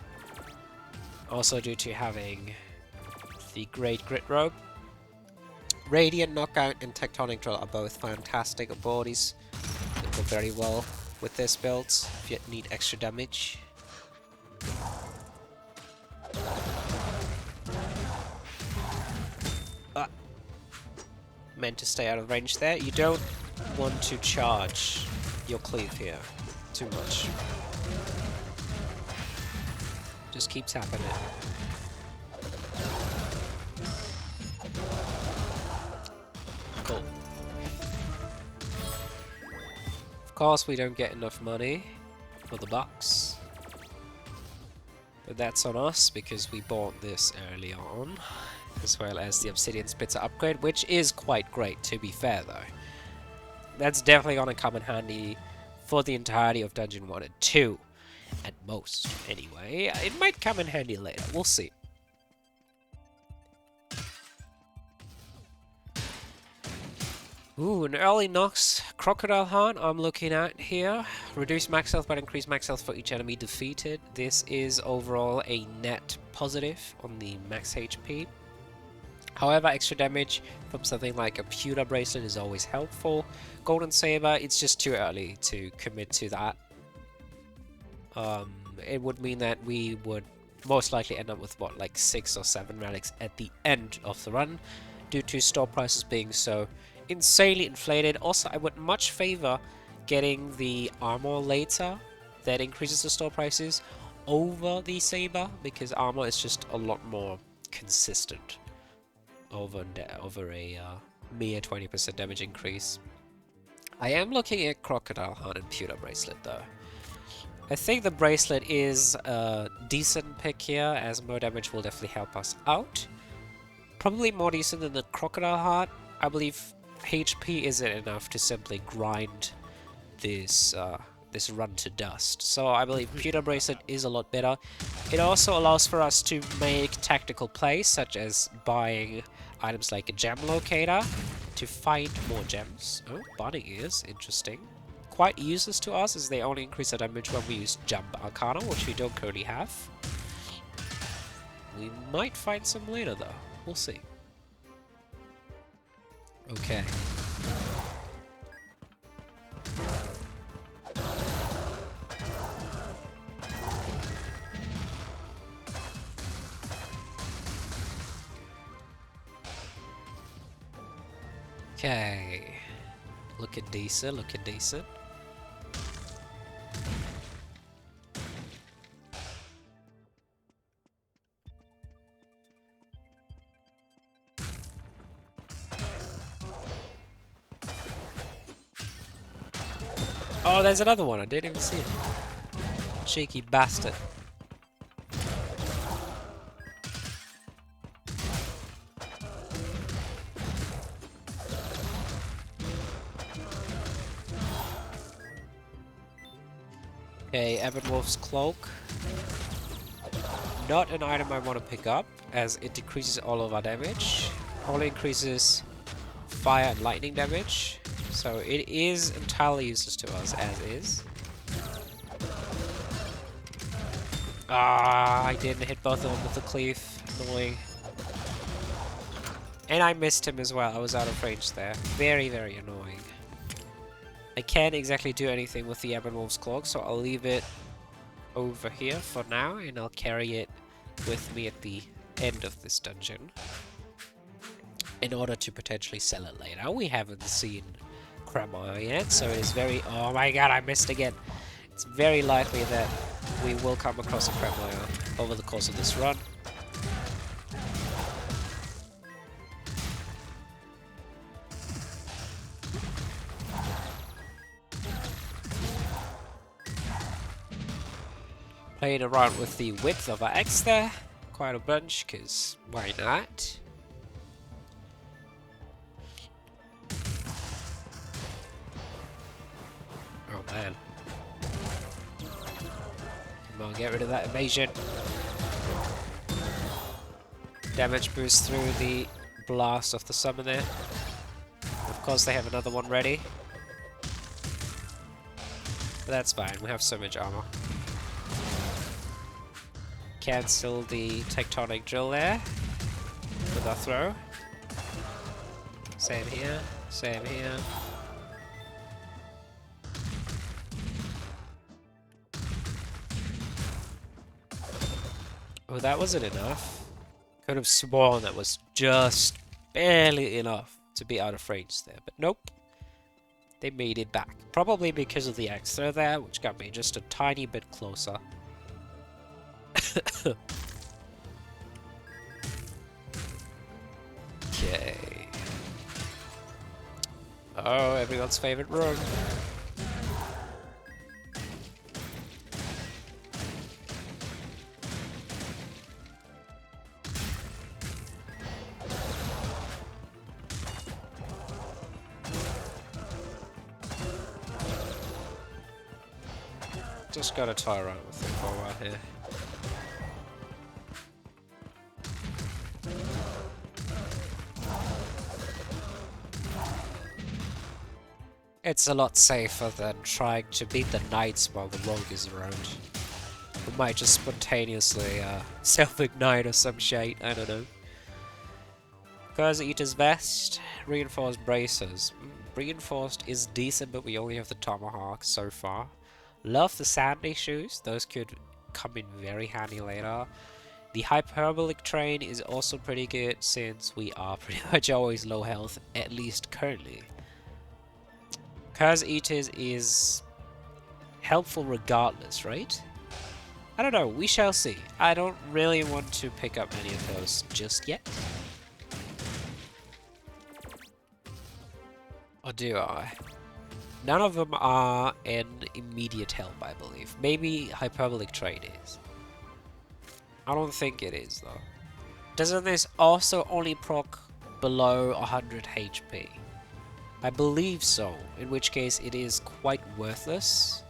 Also due to having the great grit robe. Radiant, Knockout, and Tectonic Drill are both fantastic abilities that go very well with this build if you need extra damage. Meant to stay out of range there. You don't want to charge your cleave here too much. Just keep tapping it. Cool. Of course we don't get enough money for the box. But that's on us because we bought this early on. As well as the Obsidian Splitter upgrade, which is quite great, to be fair though. That's definitely gonna come in handy for the entirety of Dungeon 1 and 2. At most, anyway. It might come in handy later, we'll see. Ooh, an early Nox Crocodile Heart I'm looking at here. Reduce max health but increase max health for each enemy defeated. This is overall a net positive on the max HP. However, extra damage from something like a pewter bracelet is always helpful. Golden Saber, it's just too early to commit to that. It would mean that we would most likely end up with, what, like 6 or 7 relics at the end of the run, due to store prices being so insanely inflated. Also, I would much favor getting the armor later that increases the store prices over the Saber, because armor is just a lot more consistent over a mere 20% damage increase. I am looking at Crocodile Heart and Pewter Bracelet though. I think the Bracelet is a decent pick here, as more damage will definitely help us out. Probably more decent than the Crocodile Heart. I believe HP isn't enough to simply grind this this run to dust. So I believe Pewter Bracelet is a lot better. It also allows for us to make tactical plays, such as buying items like a gem locator to find more gems. Oh, Bunny Ears, interesting. Quite useless to us, as they only increase our damage when we use Jump Arcana, which we don't currently have. We might find some later though, we'll see. Okay. Okay. Looking decent, looking decent. Oh, there's another one. I didn't even see it. Cheeky bastard. Okay, Ebonwolf's Cloak. Not an item I want to pick up, as it decreases all of our damage. Only increases fire and lightning damage. So it is entirely useless to us, as is. Ah, I didn't hit both of them with the cleave. Annoying. And I missed him as well. I was out of range there. Very, very annoying. I can't exactly do anything with the Ebonwolf's Cloak, so I'll leave it over here for now, and I'll carry it with me at the end of this dungeon. in order to potentially sell it later. We haven't seen Cremor yet, so it is very... Oh my god, I missed again. It's very likely that we will come across a Cremor over the course of this run. Played around with the width of our X there, quite a bunch, because why not? Oh man. Come on, get rid of that evasion. Damage boost through the blast of the summon there. Of course they have another one ready. But that's fine, we have so much armor. Cancel the tectonic drill there with our throw. Same here, same here. Oh, that wasn't enough. Could have sworn that was just barely enough to be out of range there, but nope. They made it back. Probably because of the extra there, which got me just a tiny bit closer. Okay. Oh, everyone's favorite room. Just gotta tie around with it for a while here. It's a lot safer than trying to beat the knights while the rogue is around. We might just spontaneously self-ignite or some shit, I don't know. Curse Eater's Vest, Reinforced Bracers. Reinforced is decent, but we only have the Tomahawk so far. Love the Sandy Shoes, those could come in very handy later. The Hyperbolic Train is also pretty good since we are pretty much always low health, at least currently. Curse Eaters is helpful regardless, right? I don't know, we shall see. I don't really want to pick up any of those just yet. Or do I? None of them are in immediate help, I believe. Maybe Hyperbolic Train is. I don't think it is, though. Doesn't this also only proc below 100 HP? I believe so, in which case it is quite worthless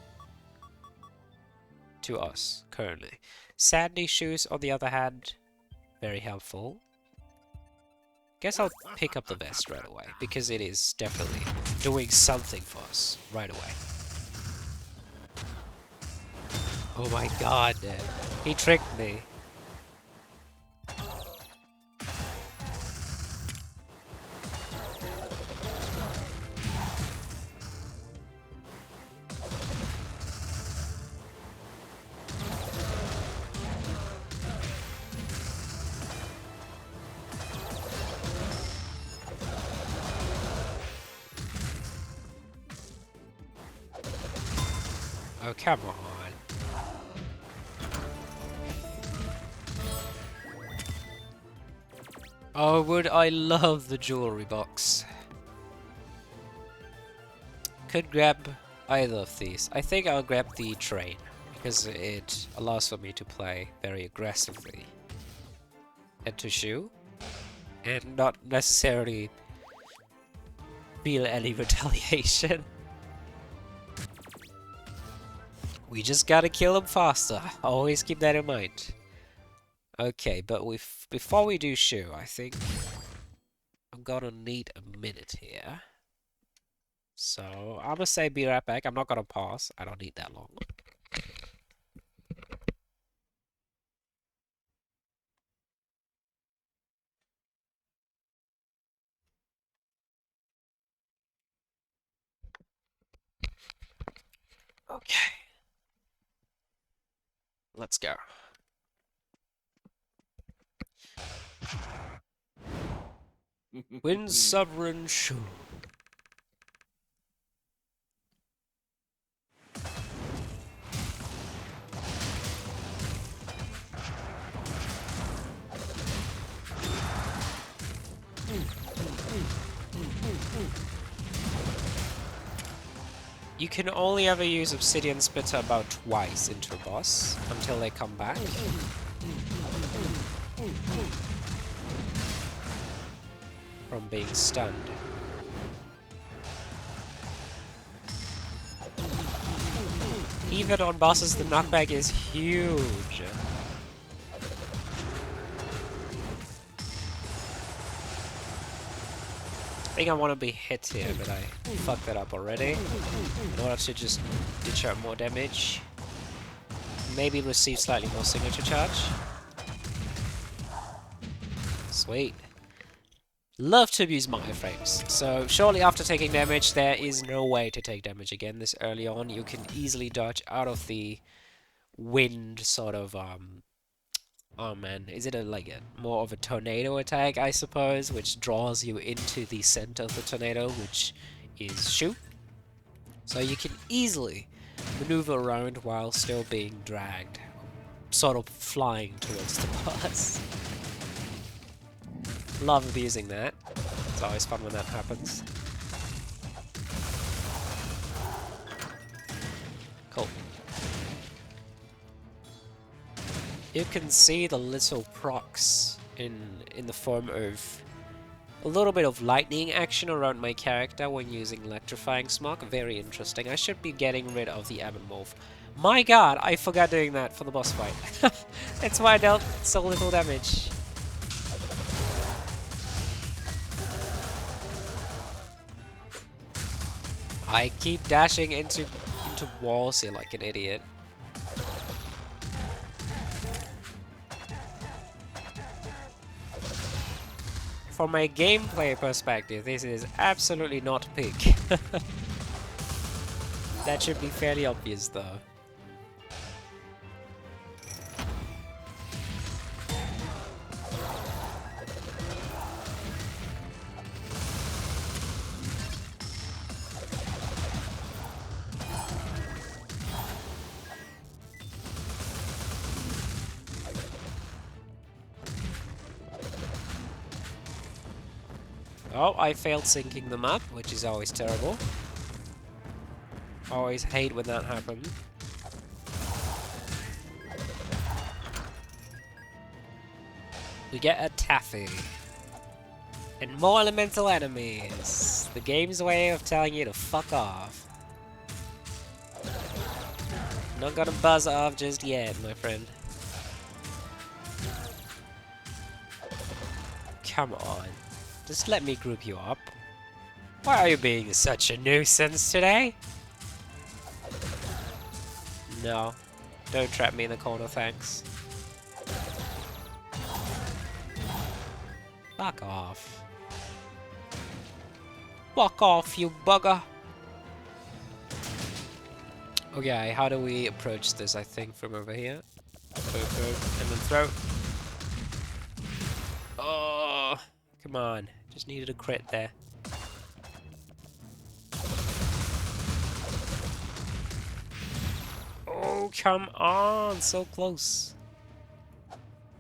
to us, currently. Sandy Shoes, on the other hand, very helpful. Guess I'll pick up the vest right away, because it is definitely doing something for us right away. Oh my god, he tricked me. Oh, come on. Oh, would I love the jewelry box. Could grab either of these. I think I'll grab the train, because it allows for me to play very aggressively. And to shoot. And not necessarily feel any retaliation. We just gotta kill him faster. Always keep that in mind. Okay, but before we do shoot, I think I'm gonna need a minute here. So I'm gonna say be right back. I'm not gonna pause. I don't need that long. Okay. Let's go. Wind Sovereign Shoe. You can only ever use Obsidian Splitter about twice into a boss until they come back. From being stunned. Even on bosses, the knockback is huge. I think I want to be hit here, but I fucked that up already. In order to just ditch out more damage. Maybe receive slightly more signature charge. Sweet. Love to abuse my frames. So shortly after taking damage, there is no way to take damage again this early on. You can easily dodge out of the wind sort of oh man, is it like a more of a tornado attack, I suppose, which draws you into the center of the tornado, which is shoot. So you can easily maneuver around while still being dragged, sort of flying towards the boss. Love abusing that. It's always fun when that happens. Cool. You can see the little procs in the form of a little bit of lightning action around my character when using electrifying smoke. Very interesting. I should be getting rid of the Ebon Wolf. My god, I forgot doing that for the boss fight. That's why I dealt so little damage. I keep dashing into walls here like an idiot. From a gameplay perspective, this is absolutely not peak. That should be fairly obvious though. Oh, I failed syncing them up, which is always terrible. Always hate when that happens. We get a Taffy. And more elemental enemies. The game's way of telling you to fuck off. Not gonna buzz off just yet, my friend. Come on. Just let me group you up. Why are you being such a nuisance today? No. Don't trap me in the corner, thanks. Fuck off. Fuck off, you bugger! Okay, how do we approach this? I think from over here. And then throw. Oh, come on. Just needed a crit there. Oh, come on! So close.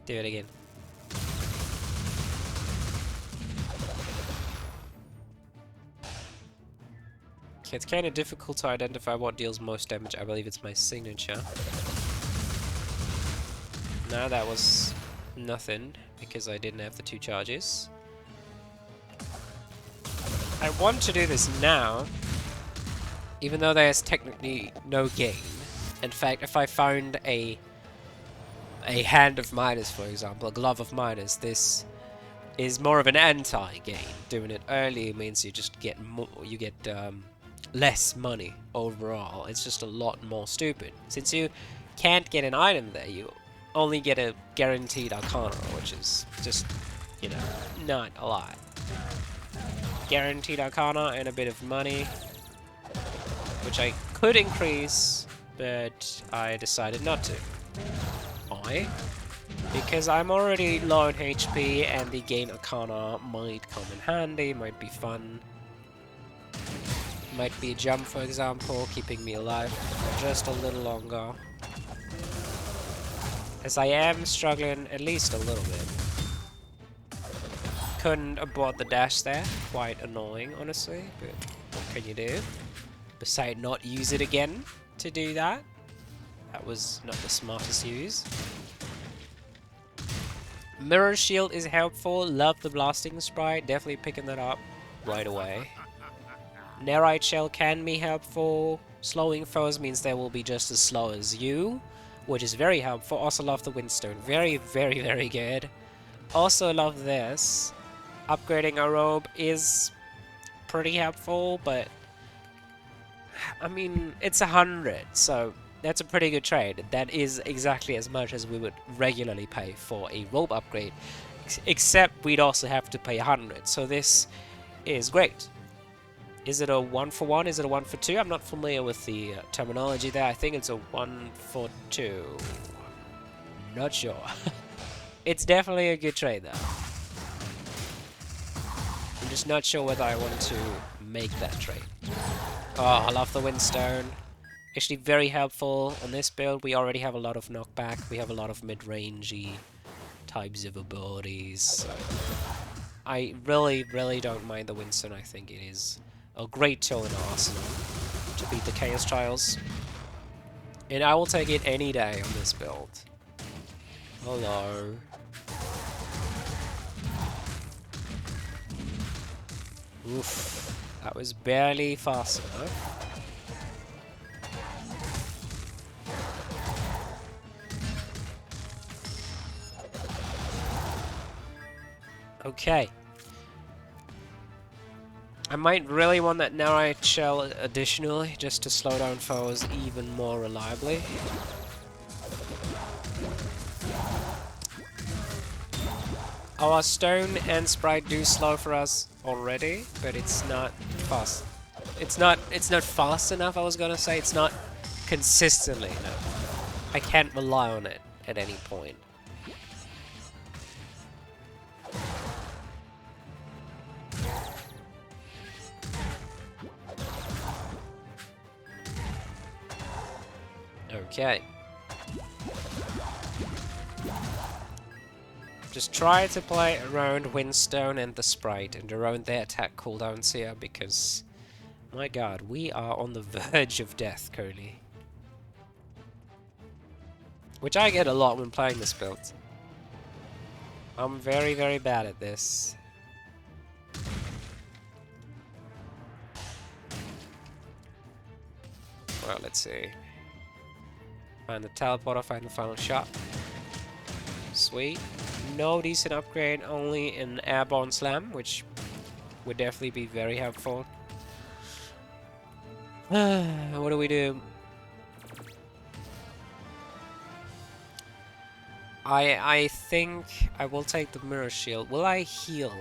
Do it again. Okay, it's kind of difficult to identify what deals most damage. I believe it's my signature. No, that was nothing, because I didn't have the 2 charges. I want to do this now, even though there's technically no gain. In fact, if I found a hand of Midas, for example, a glove of Midas, this is more of an anti-gain. Doing it early means you just get more, less money overall. It's just a lot more stupid. Since you can't get an item there, you only get a guaranteed Arcana, which is just, you know, not a lot. Guaranteed Arcana and a bit of money, which I could increase, but I decided not to. Why? Because I'm already low on HP and the gain Arcana might come in handy, might be fun. Might be a jump, for example, keeping me alive just a little longer. As I am struggling at least a little bit. Couldn't abort the dash there. Quite annoying, honestly, but what can you do? Besides not use it again to do that. That was not the smartest use. Mirror Shield is helpful. Love the blasting sprite. Definitely picking that up right away. Nerite Shell can be helpful. Slowing foes means they will be just as slow as you, which is very helpful. Also love the Windstone. Very, very, very good. Also love this. Upgrading a Robe is pretty helpful, but I mean, it's 100, so that's a pretty good trade. That is exactly as much as we would regularly pay for a Robe upgrade, except we'd also have to pay 100, so this is great. Is it a 1-for-1? Is it a 1-for-2? I'm not familiar with the terminology there. I think it's a 1-for-2. Not sure. It's definitely a good trade, though. I'm just not sure whether I want to make that trade. Oh, I love the Windstone. Actually very helpful on this build. We already have a lot of knockback. We have a lot of mid-rangey types of abilities. So I really, really don't mind the Windstone. I think it is a great tool in our arsenal to beat the Chaos Trials. And I will take it any day on this build. Hello. Oof. That was barely fast enough. Okay. I might really want that Nerite Shell additionally, just to slow down foes even more reliably. Our Stone and Sprite do slow for us already, but it's not fast. It's not fast enough, I was gonna say. It's not consistently enough. I can't rely on it at any point. Okay. Just try to play around Windstone and the Sprite and around their attack cooldowns here, because, my god, we are on the verge of death currently. Which I get a lot when playing this build. I'm very, very bad at this. Well, let's see. Find the teleporter, find the final shot. Sweet. No decent upgrade, only an airborne slam, which would definitely be very helpful. What do we do? I think I will take the Mirror Shield. Will I heal?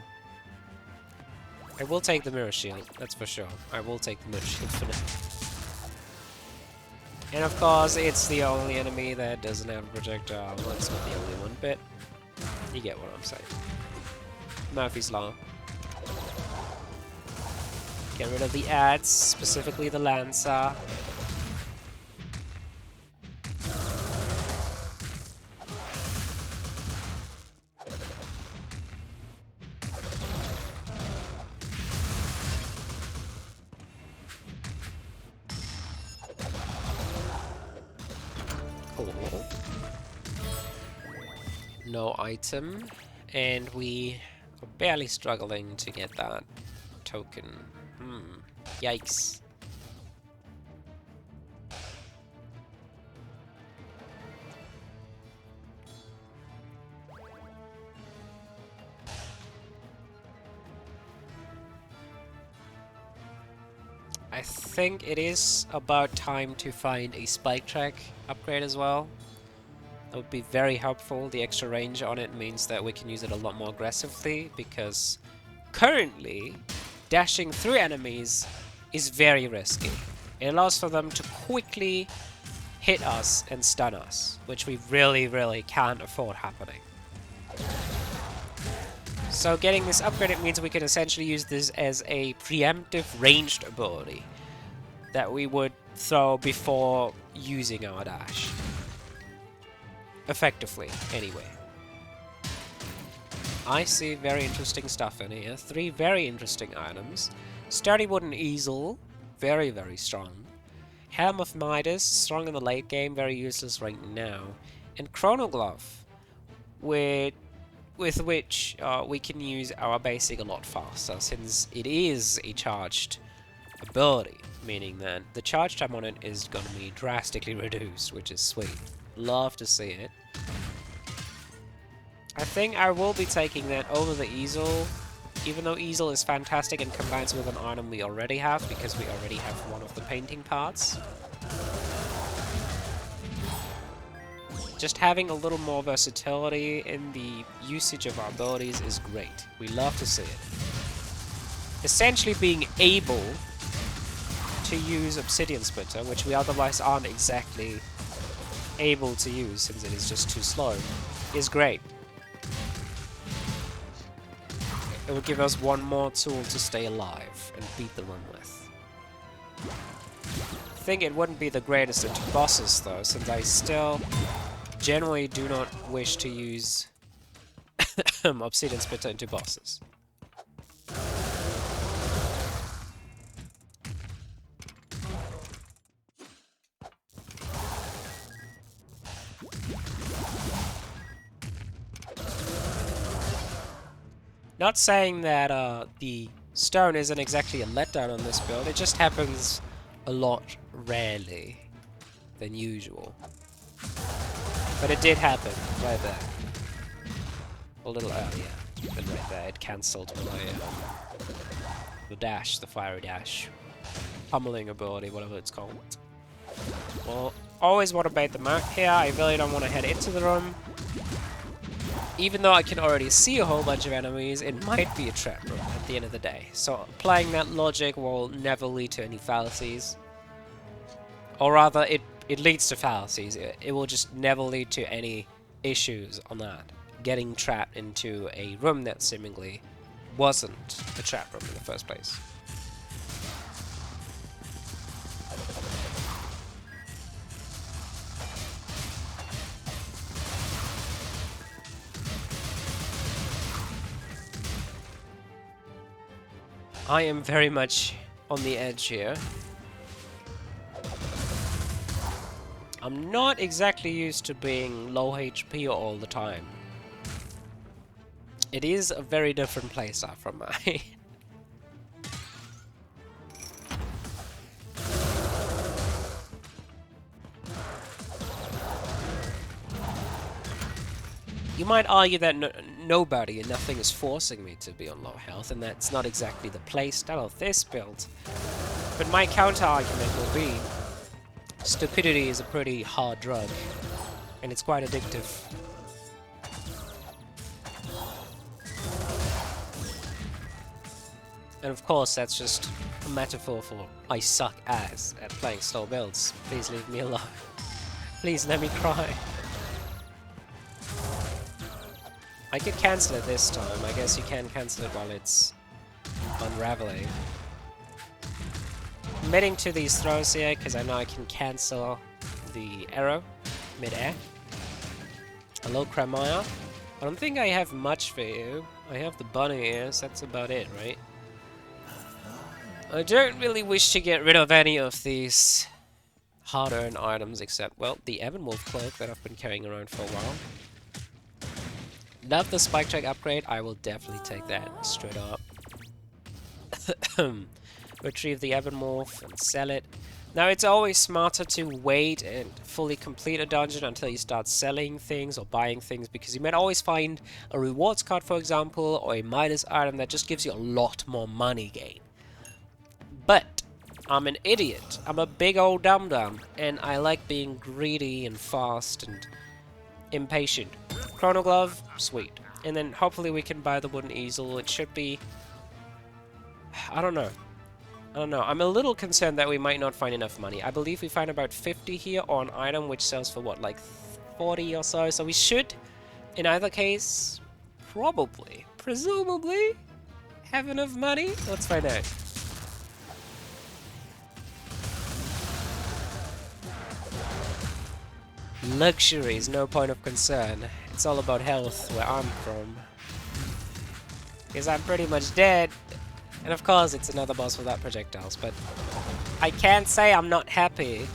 I will take the Mirror Shield, that's for sure. I will take the Mirror Shield for now. And of course, it's the only enemy that doesn't have a projectile. Well, it's not the only one, but you get what I'm saying. Murphy's Law. Get rid of the ads, specifically the Lancer. Cool. No item, and we are barely struggling to get that token. Yikes. I think it is about time to find a spike track upgrade as well. That would be very helpful. The extra range on it means that we can use it a lot more aggressively, because currently dashing through enemies is very risky. It allows for them to quickly hit us and stun us, which we really can't afford happening. So getting this upgraded means we can essentially use this as a preemptive ranged ability that we would throw before using our dash. Effectively, anyway. I see very interesting stuff in here. 3 very interesting items. Sturdy wooden easel, very strong. Helm of Midas, strong in the late game, very useless right now. And Chrono Glove, with which we can use our basic a lot faster, since it is a charged ability, meaning that the charge time on it is going to be drastically reduced, which is sweet. Love to see it. I think I will be taking that over the easel, even though easel is fantastic and combines with an item we already have, because we already have one of the painting parts. Just having a little more versatility in the usage of our abilities is great. We love to see it. Essentially being able to use Obsidian Splitter, which we otherwise aren't exactly able to use since it is just too slow, is great. It would give us one more tool to stay alive and beat the run with. I think it wouldn't be the greatest into bosses though, since I still generally do not wish to use Obsidian Splitter into bosses. Not saying that the stone isn't exactly a letdown on this build, it just happens a lot rarely than usual. But it did happen right there. A little earlier than right there. It cancelled my the dash, the fiery dash. Pummeling ability, whatever it's called. Well, always want to bait them out here. I really don't want to head into the room. Even though I can already see a whole bunch of enemies, it might be a trap room at the end of the day. So applying that logic will never lead to any fallacies. Or rather, it leads to fallacies. It will just never lead to any issues on that. Getting trapped into a room that seemingly wasn't a trap room in the first place. I am very much on the edge here. I'm not exactly used to being low HP all the time. It is a very different playstyle from mine. You might argue that nobody and nothing is forcing me to be on low health, and that's not exactly the playstyle of this build. But my counter-argument will be, stupidity is a pretty hard drug, and it's quite addictive. And of course, that's just a metaphor for I suck ass at playing slow builds. Please leave me alone. Please let me cry. I could cancel it this time. I guess you can cancel it while it's unraveling. Committing to these throws here, because I know I can cancel the arrow mid-air. Hello, Kramaya. I don't think I have much for you. I have the bunny ears, that's about it, right? I don't really wish to get rid of any of these hard-earned items except, well, the Ebonwolf cloak that I've been carrying around for a while. Love the spike track upgrade. I will definitely take that straight up. Retrieve the Ebonwolf and sell it. Now, it's always smarter to wait and fully complete a dungeon until you start selling things or buying things, because you might always find a rewards card, for example, or a Midas item that just gives you a lot more money gain. But I'm an idiot. I'm a big old dum-dum, and I like being greedy and fast and impatient. Chrono Glove, sweet. And then hopefully we can buy the wooden easel. It should be... I don't know. I don't know. I'm a little concerned that we might not find enough money. I believe we find about 50 here on item, which sells for what, like 40 or so. So we should, in either case, probably, presumably, have enough money. Let's find out. Luxury is no point of concern. It's all about health where I'm from. Because I'm pretty much dead. And of course it's another boss without projectiles, but I can't say I'm not happy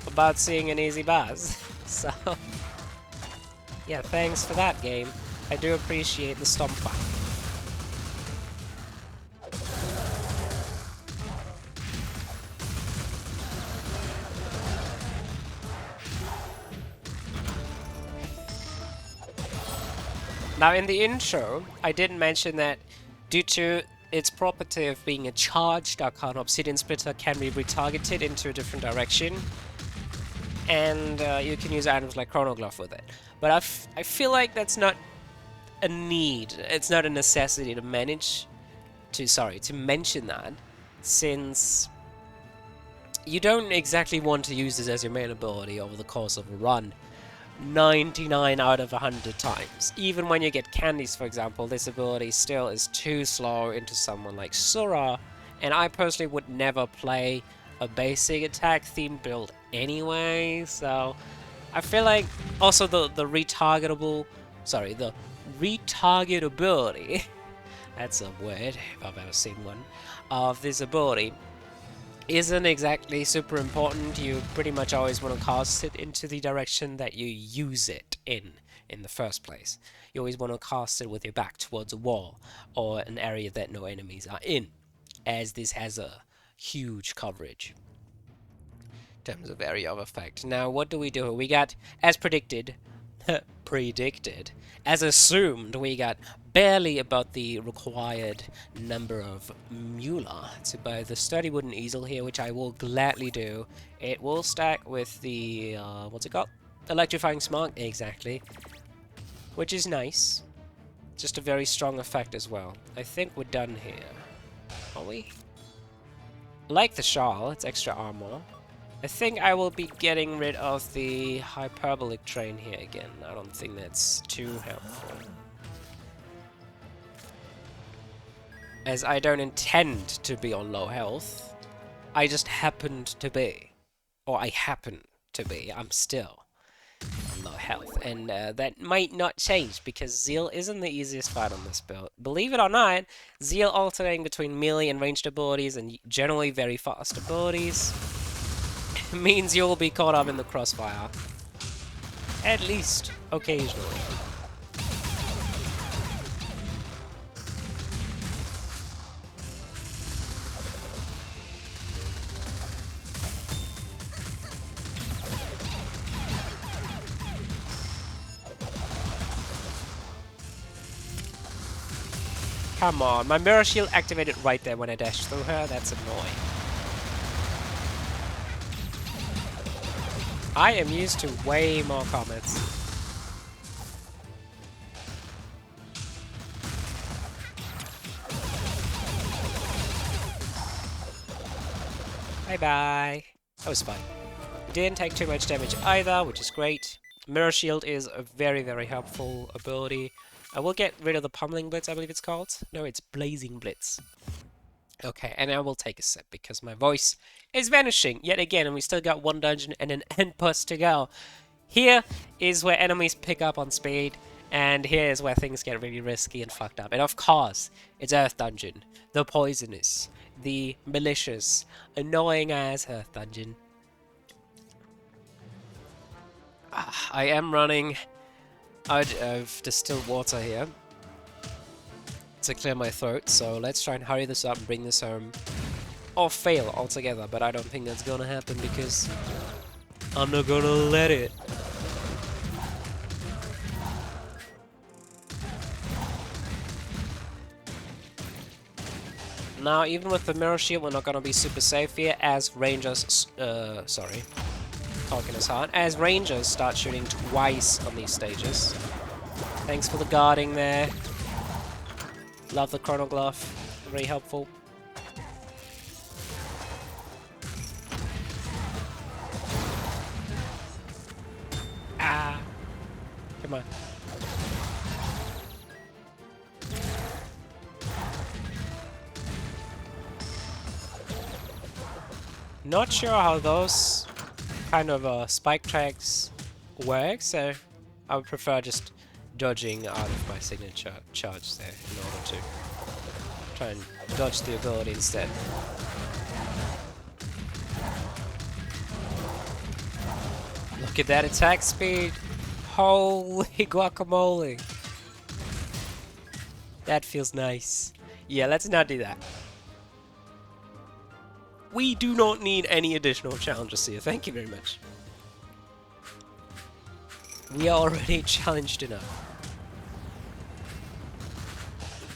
about seeing an easy boss. So yeah, thanks for that, game. I do appreciate the stomper. Now in the intro, I didn't mention that due to its property of being a charged Arcana, Obsidian Splitter can be retargeted into a different direction. And you can use items like Chronoglyph with it. But I feel like that's not a need. It's not a necessity to mention that, since you don't exactly want to use this as your main ability over the course of a run 99 out of 100 times. Even when you get candies, for example, this ability still is too slow into someone like Sura, and I personally would never play a basic attack theme build anyway, so I feel like also the retargetability, that's a word if I've ever seen one, of this ability isn't exactly super important. You pretty much always want to cast it into the direction that you use it in the first place. You always want to cast it with your back towards a wall or an area that no enemies are in, as this has a huge coverage in terms of area of effect. Now, what do? We got, as predicted, as assumed, we got barely about the required number of Mula to buy the sturdy wooden easel here, which I will gladly do. It will stack with the, what's it called? Electrifying Smog, exactly. Which is nice. Just a very strong effect as well. I think we're done here. Are we? I like the shawl, it's extra armor. I think I will be getting rid of the hyperbolic train here again. I don't think that's too helpful, as I don't intend to be on low health. I just happened to be. Or I happen to be. I'm still on low health. And that might not change, because Zeal isn't the easiest fight on this build. Believe it or not, Zeal alternating between melee and ranged abilities and generally very fast abilities means you'll be caught up in the crossfire. At least occasionally. Come on, my mirror shield activated right there when I dashed through her. That's annoying. I am used to way more comets. Bye-bye. That was fun. Didn't take too much damage either, which is great. Mirror Shield is a very, very helpful ability. I will get rid of the Pummeling Blitz, I believe it's called. No, it's Blazing Blitz. Okay, and I will take a sip because my voice is vanishing yet again, and we still got one dungeon and an end boss to go. Here is where enemies pick up on speed, and here is where things get really risky and fucked up. And of course, it's Earth Dungeon, the poisonous, the malicious, annoying ass Earth Dungeon. I am running out of distilled water here to clear my throat, so let's try and hurry this up and bring this home. Or fail altogether, but I don't think that's gonna happen because I'm not gonna let it. Now, even with the mirror shield, we're not gonna be super safe here as rangers, talking as hard, as rangers start shooting twice on these stages. Thanks for the guarding there. Love the Chronoglyph, very helpful. Come on. Not sure how those kind of spike tracks work, so I would prefer just dodging out of my signature charge there in order to try and dodge the ability instead. Look at that attack speed! Holy guacamole! That feels nice. Yeah, let's not do that. We do not need any additional challenges here, thank you very much. We are already challenged enough.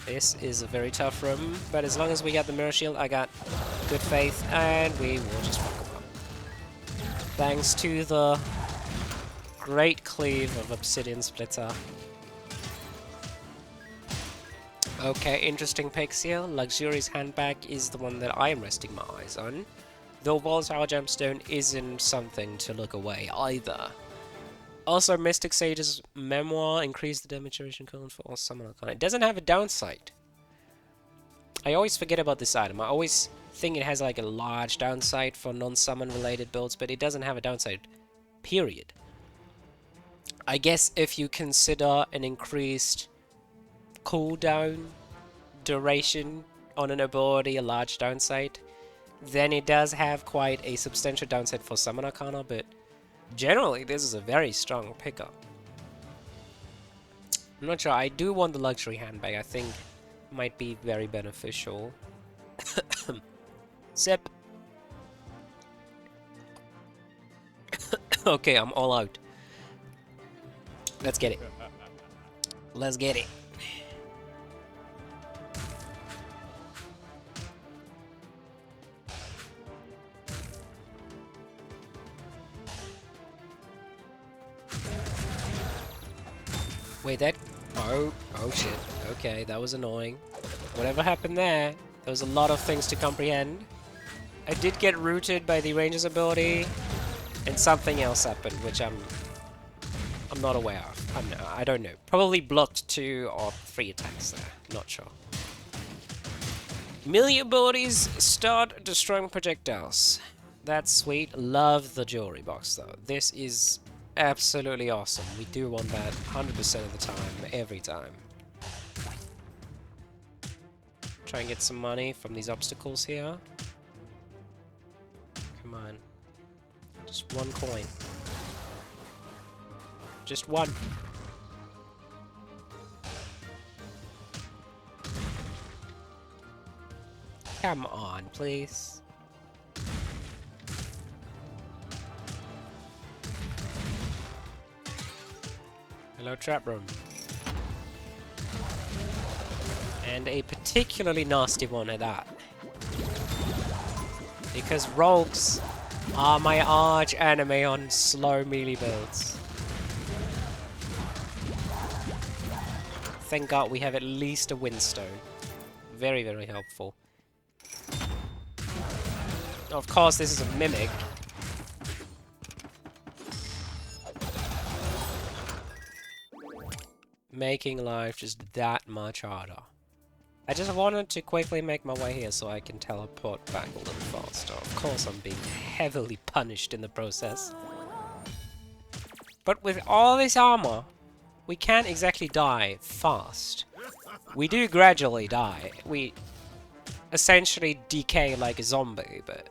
This is a very tough room, but as long as we got the mirror shield, I got good faith, and we will just fuck them up. Thanks to the great cleave of Obsidian Splitter. Okay, interesting picks here. Luxurious Handbag is the one that I am resting my eyes on. Though Wall Tower Gemstone isn't something to look away either. Also, Mystic Sage's Memoir increased the damage duration cooldown for all summon Arcana. It doesn't have a downside. I always forget about this item. I always think it has like a large downside for non-summon related builds, but it doesn't have a downside. Period. I guess if you consider an increased cooldown duration on an ability a large downside, then it does have quite a substantial downside for summon Arcana, but generally this is a very strong pickup. I'm not sure, I do want the luxury handbag, I think it might be very beneficial. Sip. Okay, I'm all out. Let's get it. Let's get it. Wait, that... Oh shit. Okay, that was annoying. Whatever happened there, there was a lot of things to comprehend. I did get rooted by the ranger's ability, and something else happened, which I'm not aware of. I don't know. Probably blocked 2 or 3 attacks there. Not sure. Melee abilities start destroying projectiles. That's sweet. Love the jewelry box though. This is absolutely awesome. We do want that 100% of the time, every time. Try and get some money from these obstacles here. Come on. Just 1 coin. Just 1. Come on, please. Hello, trap room. And a particularly nasty one at that. Because rogues are my arch enemy on slow melee builds. Thank God we have at least a windstone. Very, very helpful. Of course, this is a mimic. Making life just that much harder. I just wanted to quickly make my way here so I can teleport back a little faster. Of course, I'm being heavily punished in the process. But with all this armor, we can't exactly die fast. We do gradually die. We essentially decay like a zombie, but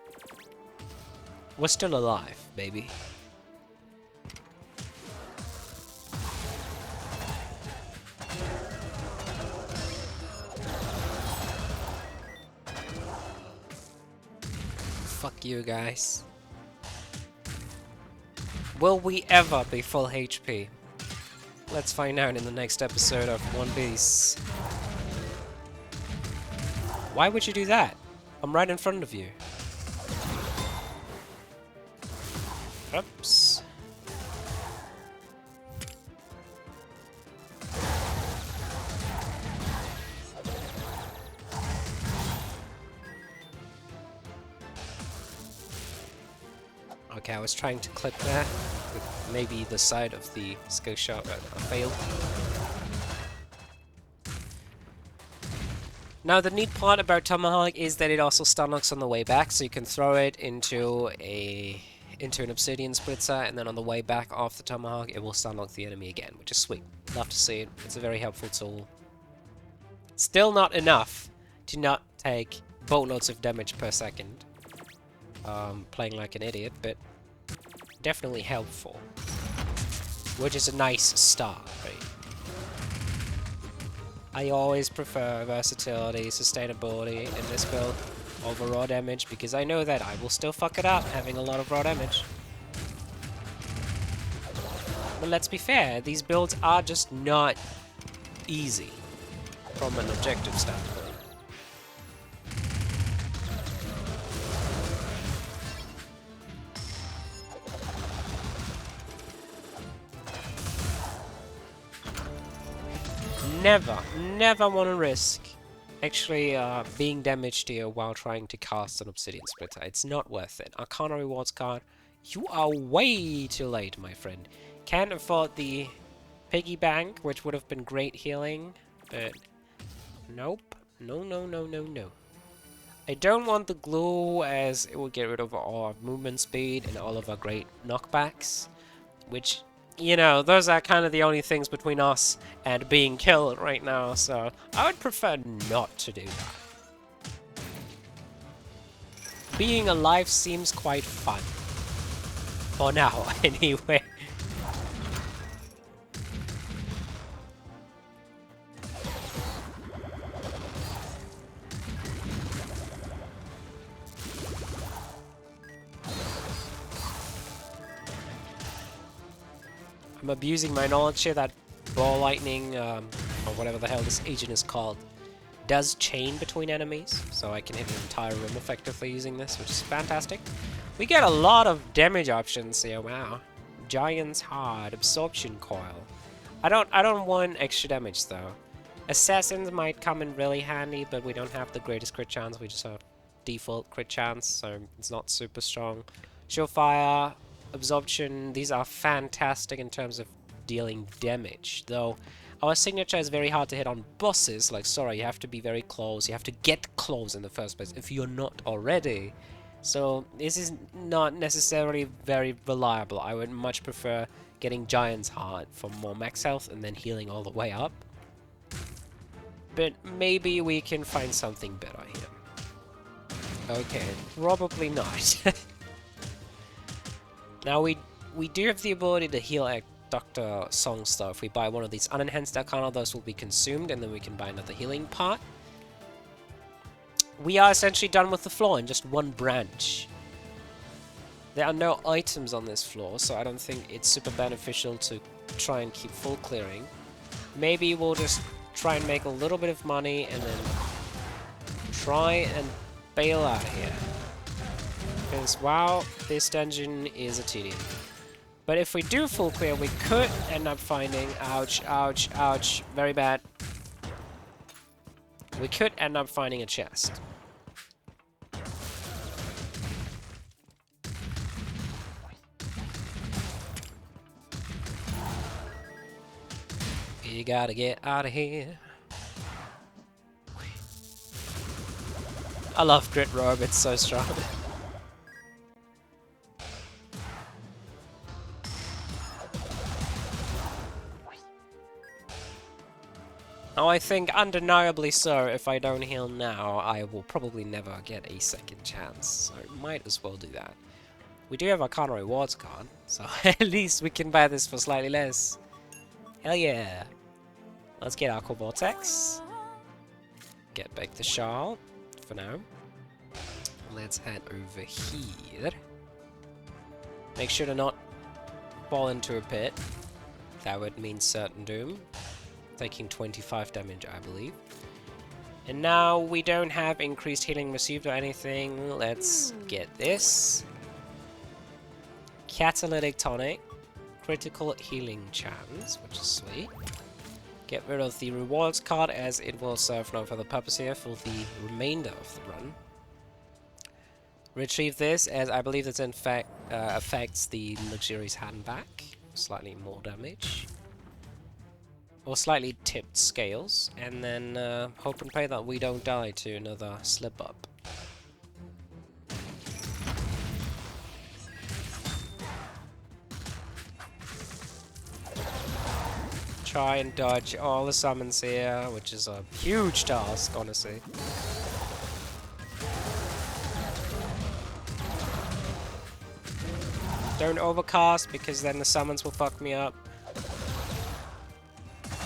we're still alive, baby. Fuck you guys. Will we ever be full HP? Let's find out in the next episode of One Piece. Why would you do that? I'm right in front of you. Oops. Okay, I was trying to clip there with maybe the side of the skill shot, but I failed. Now, the neat part about Tomahawk is that it also stun locks on the way back, so you can throw it into an Obsidian Splitter, and then on the way back off the Tomahawk, it will stun lock the enemy again, which is sweet. Love to see it. It's a very helpful tool. Still not enough to not take boatloads of damage per second. Playing like an idiot, but definitely helpful. Which is a nice start, right? I always prefer versatility, sustainability in this build over raw damage, because I know that I will still fuck it up having a lot of raw damage. But let's be fair, these builds are just not easy from an objective standpoint. Never want to risk actually being damaged here while trying to cast an Obsidian Splitter. It's not worth it. Arcana rewards card, you are way too late, my friend. Can't afford the piggy bank, which would have been great healing, but nope. No. I don't want the glue, as it will get rid of our movement speed and all of our great knockbacks, which, you know, those are kind of the only things between us and being killed right now, so I would prefer not to do that. Being alive seems quite fun. For now, anyway. I'm abusing my knowledge here that ball lightning, or whatever the hell this agent is called, does chain between enemies, so I can hit an entire room effectively using this, which is fantastic. We get a lot of damage options here, wow. Giant's Heart, Absorption Coil. I don't want extra damage though. Assassins might come in really handy, but we don't have the greatest crit chance, we just have default crit chance, so it's not super strong. Surefire, Absorption, these are fantastic in terms of dealing damage, though our signature is very hard to hit on bosses. Like, sorry, you have to be very close, you have to get close in the first place if you're not already. So this is not necessarily very reliable. I would much prefer getting Giant's Heart for more max health and then healing all the way up. But maybe we can find something better here. Okay, probably not. Now we do have the ability to heal at Dr. Songster. If we buy one of these unenhanced Arcana, those will be consumed, and then we can buy another healing part. We are essentially done with the floor in just one branch. There are no items on this floor, so I don't think it's super beneficial to try and keep full clearing. Maybe we'll just try and make a little bit of money and then try and bail out of here. Because, wow, this dungeon is a tedium. But if we do full clear, we could end up finding... Ouch, ouch, ouch. Very bad. We could end up finding a chest. You gotta get out of here. I love Grit Robe, it's so strong. Now I think undeniably so, if I don't heal now, I will probably never get a second chance, so might as well do that. We do have Arcana rewards card, so at least we can buy this for slightly less. Hell yeah! Let's get Aqua Vortex. Get back the Shard for now. Let's head over here. Make sure to not fall into a pit. That would mean certain doom. Taking 25 damage, I believe. And now we don't have increased healing received or anything. Let's get this. Catalytic Tonic. Critical healing chance, which is sweet. Get rid of the rewards card, as it will serve no further purpose here for the remainder of the run. Retrieve this, as I believe this in fact affects the luxurious hand back. Slightly more damage. Or slightly tipped scales. And then hope and pray that we don't die to another slip up. Try and dodge all the summons here, which is a huge task, honestly. Don't overcast, because then the summons will fuck me up.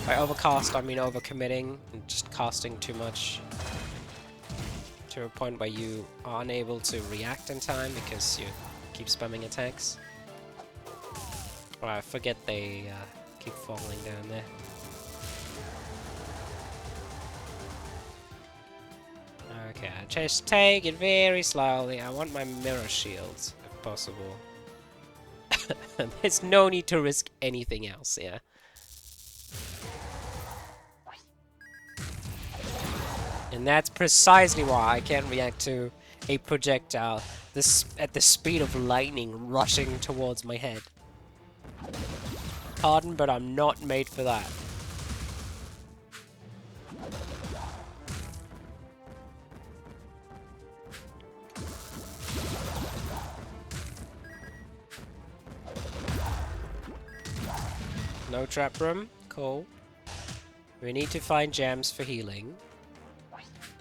By overcast, I mean overcommitting, and just casting too much. To a point where you are unable to react in time, because you keep spamming attacks. Oh, I forget they keep falling down there. Okay, just take it very slowly. I want my mirror shields, if possible. There's no need to risk anything else here. And that's precisely why I can't react to a projectile at the speed of lightning rushing towards my head. Pardon, but I'm not made for that. No trap room. Cool. We need to find gems for healing.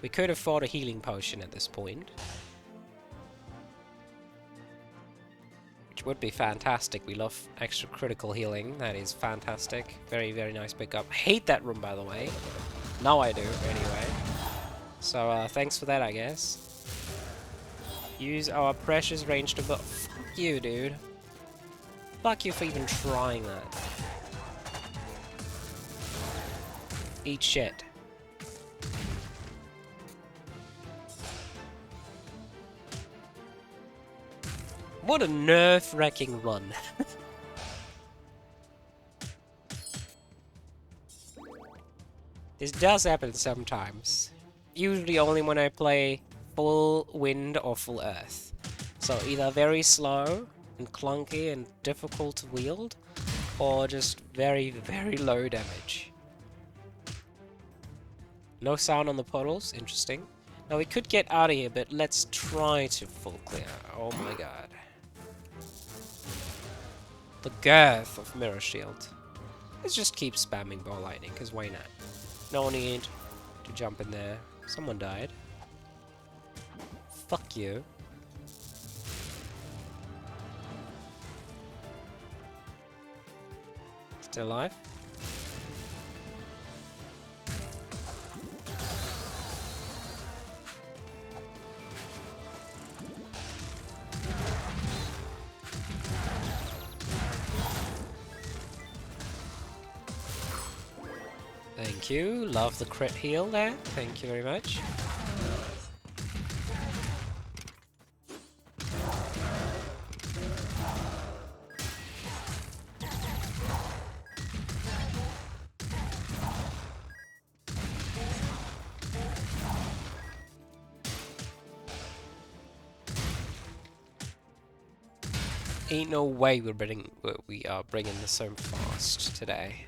We could afford a healing potion at this point. Which would be fantastic. We love extra critical healing. That is fantastic. Very, very nice pickup. Hate that room, by the way. Now I do, anyway. So, thanks for that, I guess. Use our precious range to buff. Fuck you, dude. Fuck you for even trying that. Eat shit. What a nerve-wracking run. This does happen sometimes. Usually only when I play full wind or full earth. So either very slow and clunky and difficult to wield, or just very, very low damage. No sound on the puddles, interesting. Now we could get out of here, but let's try to full clear. Oh my god. The girth of Mirror Shield. Let's just keep spamming Ball Lightning, because why not? No need to jump in there. Someone died. Fuck you. Still alive? Thank you. Love the crit heal there. Thank you very much. Ain't no way we are bringing this home fast today.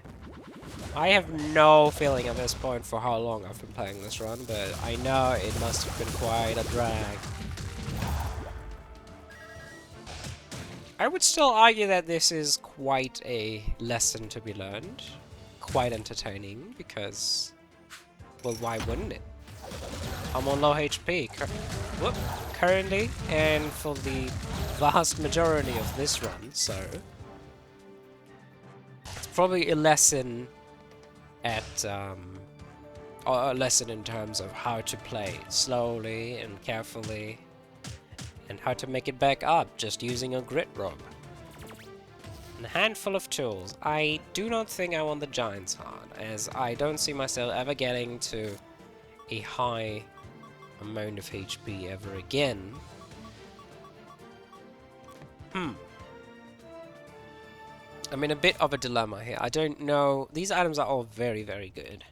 I have no feeling at this point for how long I've been playing this run, but I know it must have been quite a drag. I would still argue that this is quite a lesson to be learned. Quite entertaining, because... well, why wouldn't it? I'm on low HP currently, and for the vast majority of this run, so... it's probably a lesson at, or a lesson in terms of how to play slowly and carefully, and how to make it back up just using a grit robe. And a handful of tools. I do not think I want the Giant's Heart, as I don't see myself ever getting to a high amount of HP ever again. I'm in a bit of a dilemma here. I don't know. These items are all very, very good.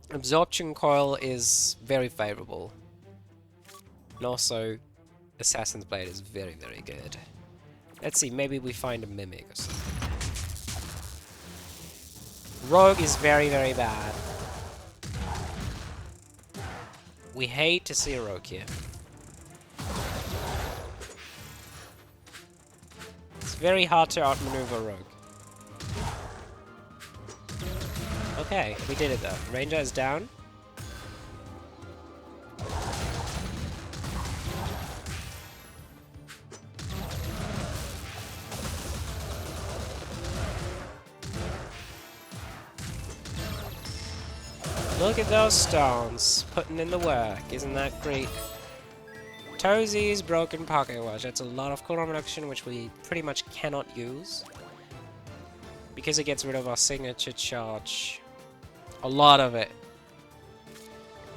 Absorption Coil is very favorable. And also Assassin's Blade is very, very good. Let's see, maybe we find a Mimic or something. Rogue is very, very bad. We hate to see a Rogue here. It's very hard to outmaneuver Rogue. Okay, we did it though. Ranger is down. Look at those stones, putting in the work. Isn't that great? Tozy's broken pocket watch. That's a lot of cooldown reduction, which we pretty much cannot use. Because it gets rid of our signature charge. A lot of it.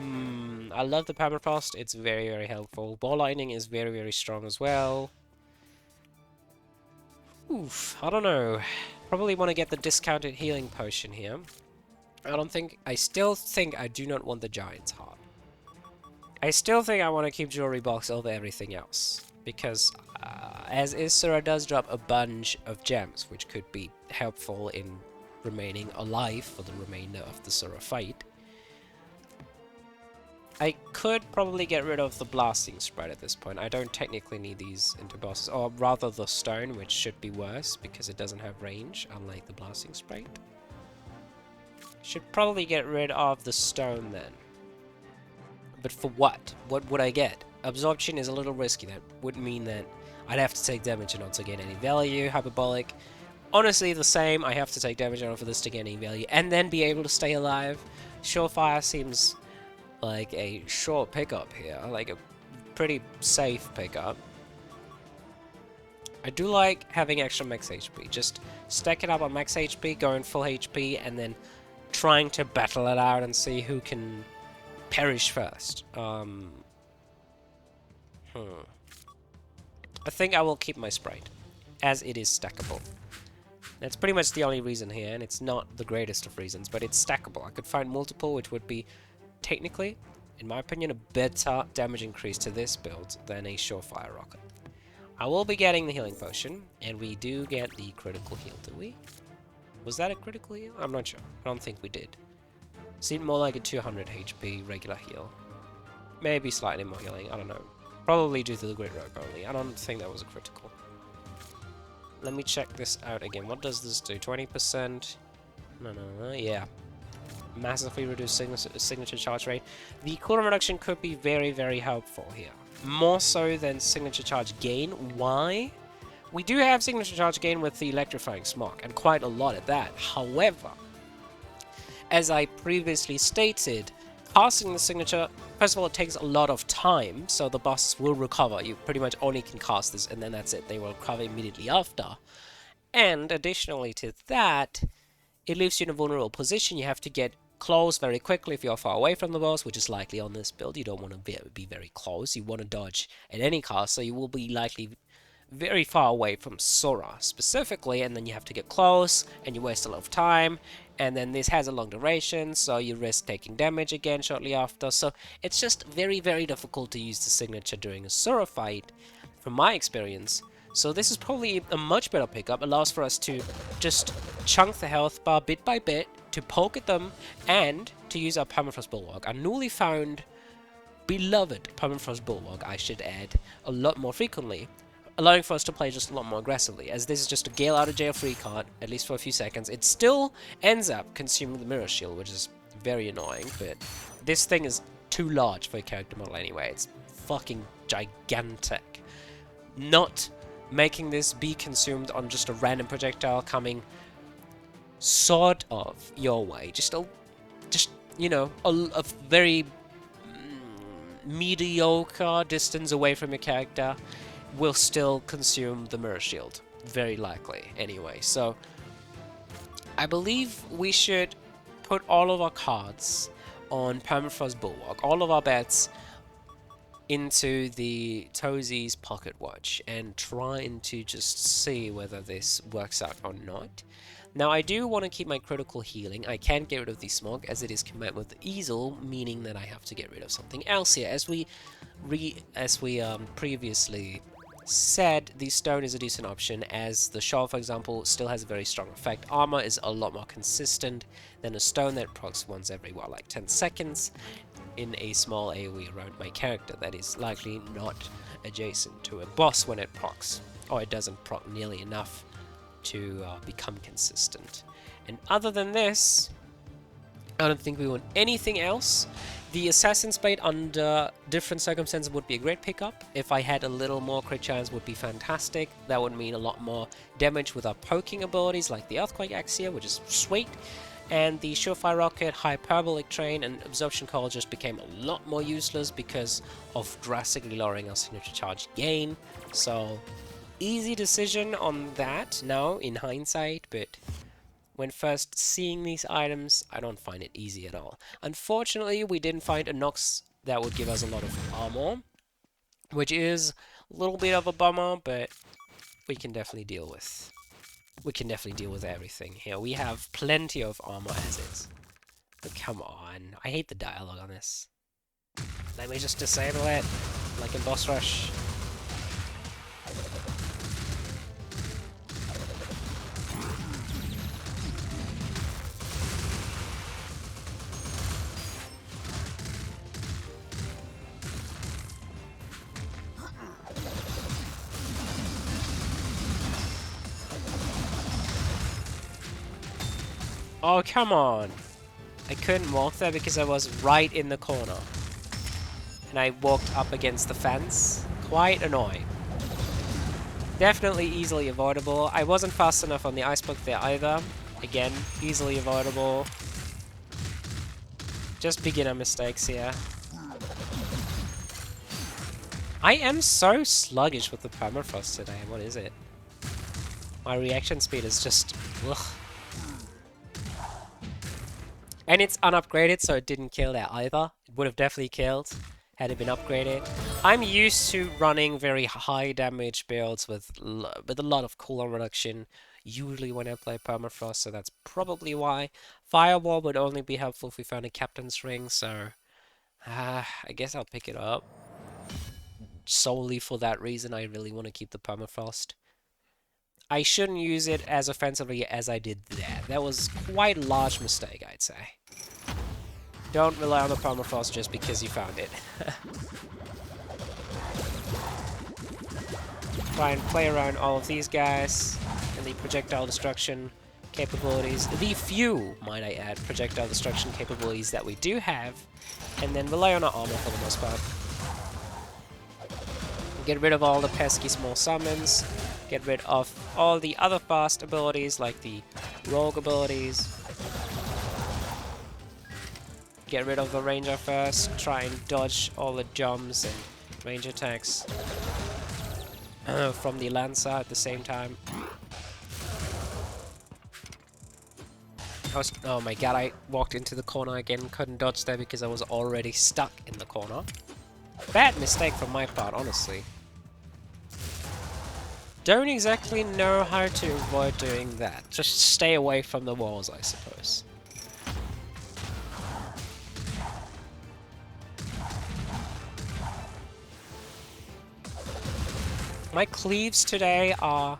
I love the permafrost. It's very, very helpful. Ball lightning is very, very strong as well. Oof, I don't know. Probably want to get the discounted healing potion here. I still think I do not want the Giant's Heart. I still think I want to keep Jewelry Box over everything else. Because, as is, Sura does drop a bunch of gems, which could be helpful in remaining alive for the remainder of the Sura fight. I could probably get rid of the Blasting Sprite at this point. I don't technically need these into bosses, or rather the Stone, which should be worse, because it doesn't have range, unlike the Blasting Sprite. Should probably get rid of the Stone then. But for what? What would I get? Absorption is a little risky. That would mean that I'd have to take damage in order to gain any value. Hyperbolic, honestly the same. I have to take damage in order for this to gain any value, and then be able to stay alive. Surefire seems like a short pickup here, like a pretty safe pickup. I do like having extra max HP. Just stack it up on max HP, going full HP, and then trying to battle it out and see who can perish first. I think I will keep my Sprite, as it is stackable. That's pretty much the only reason here, and it's not the greatest of reasons, but it's stackable. I could find multiple, which would be, technically, in my opinion, a better damage increase to this build than a Surefire Rocket. I will be getting the healing potion, and we do get the critical heal, do we? Was that a critical heal? I'm not sure. I don't think we did. Seemed more like a 200 HP regular heal. Maybe slightly more healing, I don't know. Probably due to the Great Rogue only. I don't think that was a critical. Let me check this out again. What does this do? 20%? No, yeah. Massively reduced signature charge rate. The cooldown reduction could be very, very helpful here. More so than signature charge gain. Why? We do have signature charge gain with the electrifying smoke, and quite a lot at that. However, as I previously stated, casting the signature, first of all, it takes a lot of time, so the bosses will recover. You pretty much only can cast this, and then that's it. They will recover immediately after. And additionally to that, it leaves you in a vulnerable position. You have to get close very quickly if you're far away from the boss, which is likely on this build. You don't want to be very close. You want to dodge at any cost, so you will be likely very far away from Sora specifically, and then you have to get close, and you waste a lot of time, and then this has a long duration, so you risk taking damage again shortly after, so it's just very, very difficult to use the signature during a Sora fight, from my experience. So this is probably a much better pickup, allows for us to just chunk the health bar bit by bit, to poke at them, and to use our Permafrost Bulwark, our newly found, beloved Permafrost Bulwark, I should add, a lot more frequently, allowing for us to play just a lot more aggressively, as this is just a Gale out of jail free card, at least for a few seconds. It still ends up consuming the Mirror Shield, which is very annoying, but this thing is too large for a character model anyway. It's fucking gigantic. Not making this be consumed on just a random projectile coming sort of your way. Just you know, a very mediocre distance away from your character will still consume the Mirror Shield, very likely, anyway. So, I believe we should put all of our cards on Permafrost Bulwark, all of our bets into the Tozy's Pocket Watch, and trying to just see whether this works out or not. Now I do want to keep my critical healing. I can't get rid of the smog as it is combined with the easel, meaning that I have to get rid of something else here. As we previously said, the stone is a decent option, as the shawl, for example, still has a very strong effect. Armor is a lot more consistent than a stone that procs once every, well, like 10 seconds in a small AoE around my character that is likely not adjacent to a boss when it procs, or it doesn't proc nearly enough to become consistent. And other than this, I don't think we want anything else. The Assassin's Blade under different circumstances would be a great pickup. If I had a little more crit chance would be fantastic. That would mean a lot more damage with our poking abilities like the Earthquake Axe here, which is sweet. And the Surefire Rocket, Hyperbolic Train, and Absorption Coil just became a lot more useless because of drastically lowering our signature charge gain. So, easy decision on that now in hindsight, but when first seeing these items, I don't find it easy at all. Unfortunately, we didn't find a Nox that would give us a lot of armor, which is a little bit of a bummer, but we can definitely deal with. We can definitely deal with everything here. We have plenty of armor as is. But come on, I hate the dialogue on this. Let me just disable it, like in Boss Rush. Oh, come on! I couldn't walk there because I was right in the corner. And I walked up against the fence. Quite annoying. Definitely easily avoidable. I wasn't fast enough on the icebox there either. Again, easily avoidable. Just beginner mistakes here. I am so sluggish with the permafrost today. What is it? My reaction speed is just... ugh. And it's unupgraded, so it didn't kill that either. It would have definitely killed had it been upgraded. I'm used to running very high damage builds with a lot of cooldown reduction, usually when I play permafrost, so that's probably why. Firewall would only be helpful if we found a captain's ring, so I guess I'll pick it up. Solely for that reason, I really want to keep the permafrost. I shouldn't use it as offensively as I did there. That was quite a large mistake, I'd say. Don't rely on the permafrost just because you found it. Try and play around all of these guys and the projectile destruction capabilities. The few, might I add, projectile destruction capabilities that we do have, and then rely on our armor for the most part. Get rid of all the pesky small summons. Get rid of all the other fast abilities, like the rogue abilities. Get rid of the ranger first. Try and dodge all the jumps and range attacks from the lancer at the same time. Oh my god, I walked into the corner again. Couldn't dodge there because I was already stuck in the corner. Bad mistake from my part, honestly. Don't exactly know how to avoid doing that. Just stay away from the walls, I suppose. My cleaves today are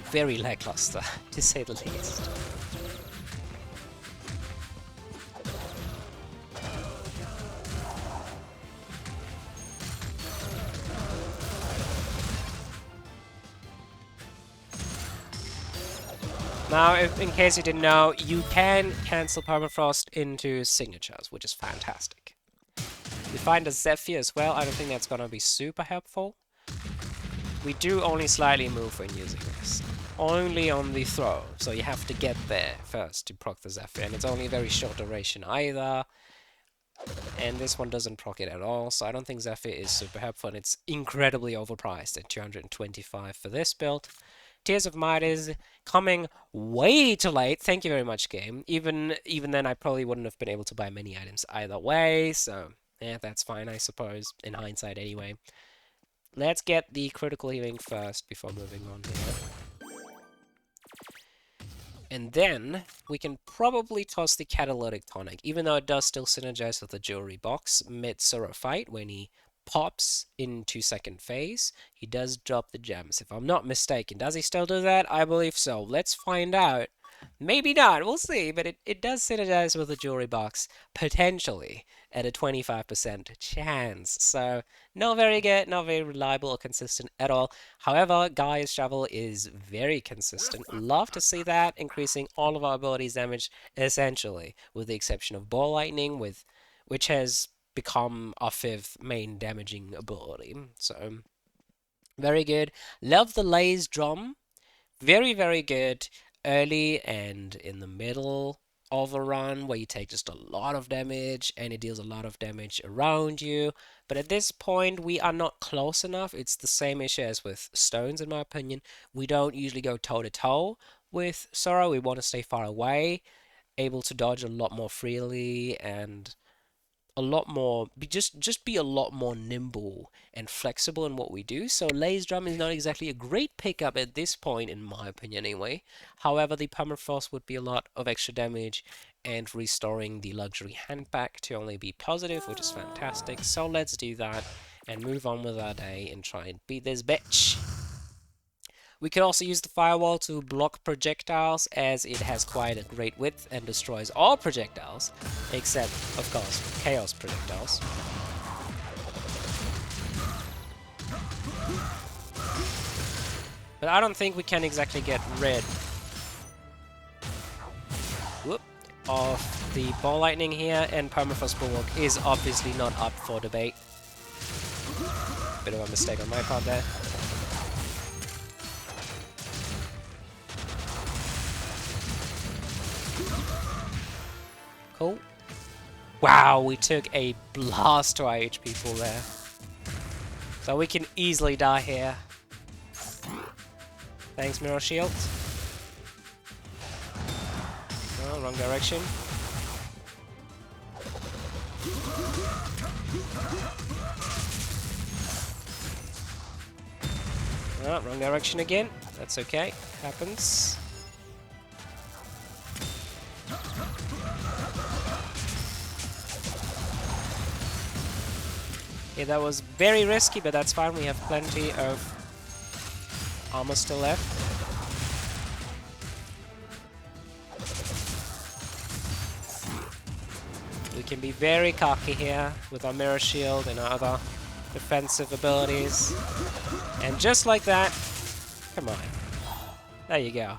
very lackluster, to say the least. Now, in case you didn't know, you can cancel permafrost into signatures, which is fantastic. We find a Zephyr as well. I don't think that's gonna be super helpful. We do only slightly move when using this. Only on the throw, so you have to get there first to proc the Zephyr, and it's only very short duration either. And this one doesn't proc it at all, so I don't think Zephyr is super helpful, and it's incredibly overpriced at 225 for this build. Tears of Might is coming way too late. Thank you very much, game. Even then, I probably wouldn't have been able to buy many items either way, so yeah, that's fine, I suppose, in hindsight anyway. Let's get the critical healing first before moving on here. And then we can probably toss the Catalytic Tonic, even though it does still synergize with the Jewelry Box mid-Sora fight. When he pops into second phase, he does drop the gems, if I'm not mistaken. Does he still do that? I believe so. Let's find out. Maybe not, we'll see, but it does synergize with the Jewelry Box, potentially, at a 25% chance. So, not very good, not very reliable or consistent at all. However, Gaia's Shovel is very consistent. Love to see that, increasing all of our abilities damage, essentially, with the exception of Ball Lightning, which has become our 5th main damaging ability. So, very good. Love the Laze Drum. Very, very good early and in the middle of a run where you take just a lot of damage and it deals a lot of damage around you. But at this point, we are not close enough. It's the same issue as with stones, in my opinion. We don't usually go toe-to-toe with Sora. We want to stay far away, able to dodge a lot more freely and a lot more, just be a lot more nimble and flexible in what we do. So Laze Drum is not exactly a great pickup at this point, in my opinion anyway. However, the Permafrost would be a lot of extra damage and restoring the Luxury Hand back to only be positive, which is fantastic. So let's do that and move on with our day and try and beat this bitch. We can also use the Firewall to block projectiles, as it has quite a great width and destroys all projectiles, except, of course, Chaos projectiles. But I don't think we can exactly get rid of the Ball Lightning here, and Permafrost Bulwark is obviously not up for debate. Bit of a mistake on my part there. Cool. Wow, we took a blast to our HP pool there. So we can easily die here. Thanks, Mirror Shield. Oh, wrong direction. Oh, wrong direction again. That's okay. Happens. Yeah, that was very risky, but that's fine. We have plenty of armor still left. We can be very cocky here with our Mirror Shield and our other defensive abilities. And just like that, come on. There you go.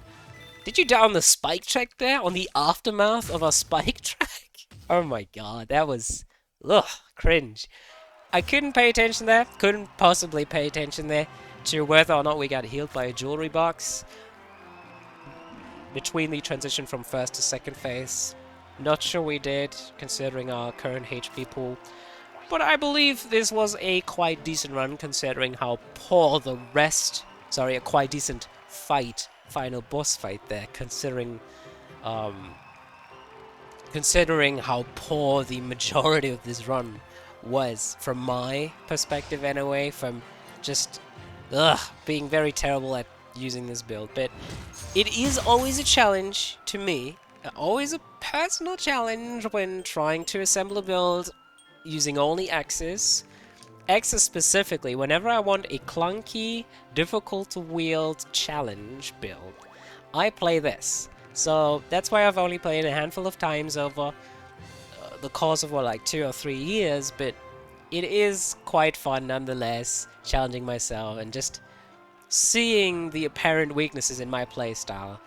Did you down the spike track there on the aftermath of our spike track? Oh my god, that was... ugh, cringe. I couldn't pay attention there, couldn't possibly pay attention there to whether or not we got healed by a jewelry box between the transition from first to second phase. Not sure we did, considering our current HP pool. But I believe this was a quite decent run, considering how poor the rest... sorry, a quite decent fight, final boss fight there, considering how poor the majority of this run was, from my perspective anyway, from just being very terrible at using this build. But it is always a challenge to me, always a personal challenge when trying to assemble a build using only Axis. Axis specifically, whenever I want a clunky, difficult to wield challenge build, I play this. So that's why I've only played a handful of times over the course of, what, like 2 or 3 years, but it is quite fun nonetheless, challenging myself and just seeing the apparent weaknesses in my playstyle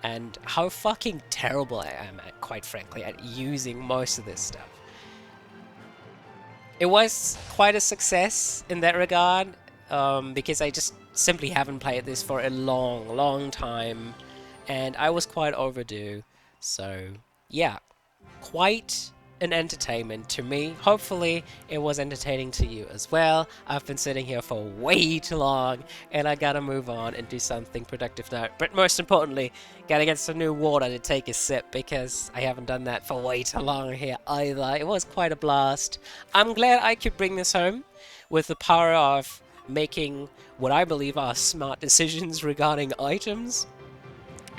and how fucking terrible I am at, quite frankly, at using most of this stuff. It was quite a success in that regard, because I just simply haven't played this for a long time, and I was quite overdue. So yeah, quite an entertainment to me. Hopefully it was entertaining to you as well. I've been sitting here for way too long, and I gotta move on and do something productive now. But most importantly, gotta get some new water to take a sip, because I haven't done that for way too long here either. It was quite a blast. I'm glad I could bring this home with the power of making what I believe are smart decisions regarding items.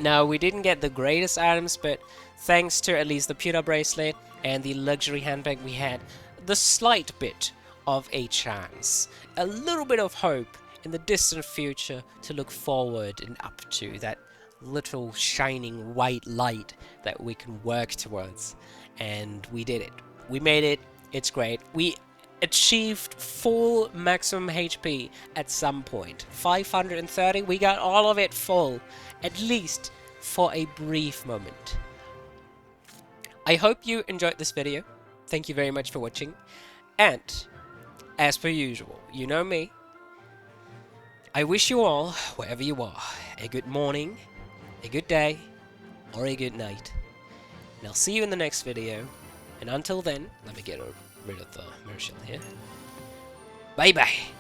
Now, we didn't get the greatest items, but thanks to at least the pewter bracelet and the luxury handbag, we had the slight bit of a chance, a little bit of hope in the distant future to look forward and up to, that little shining white light that we can work towards. And we did it. We made it. It's great. We achieved full maximum HP at some point. 530, we got all of it full, at least for a brief moment. I hope you enjoyed this video. Thank you very much for watching. And, as per usual, you know me, I wish you all, wherever you are, a good morning, a good day, or a good night. And I'll see you in the next video. And until then, let me get rid of the Mercial here. Bye bye!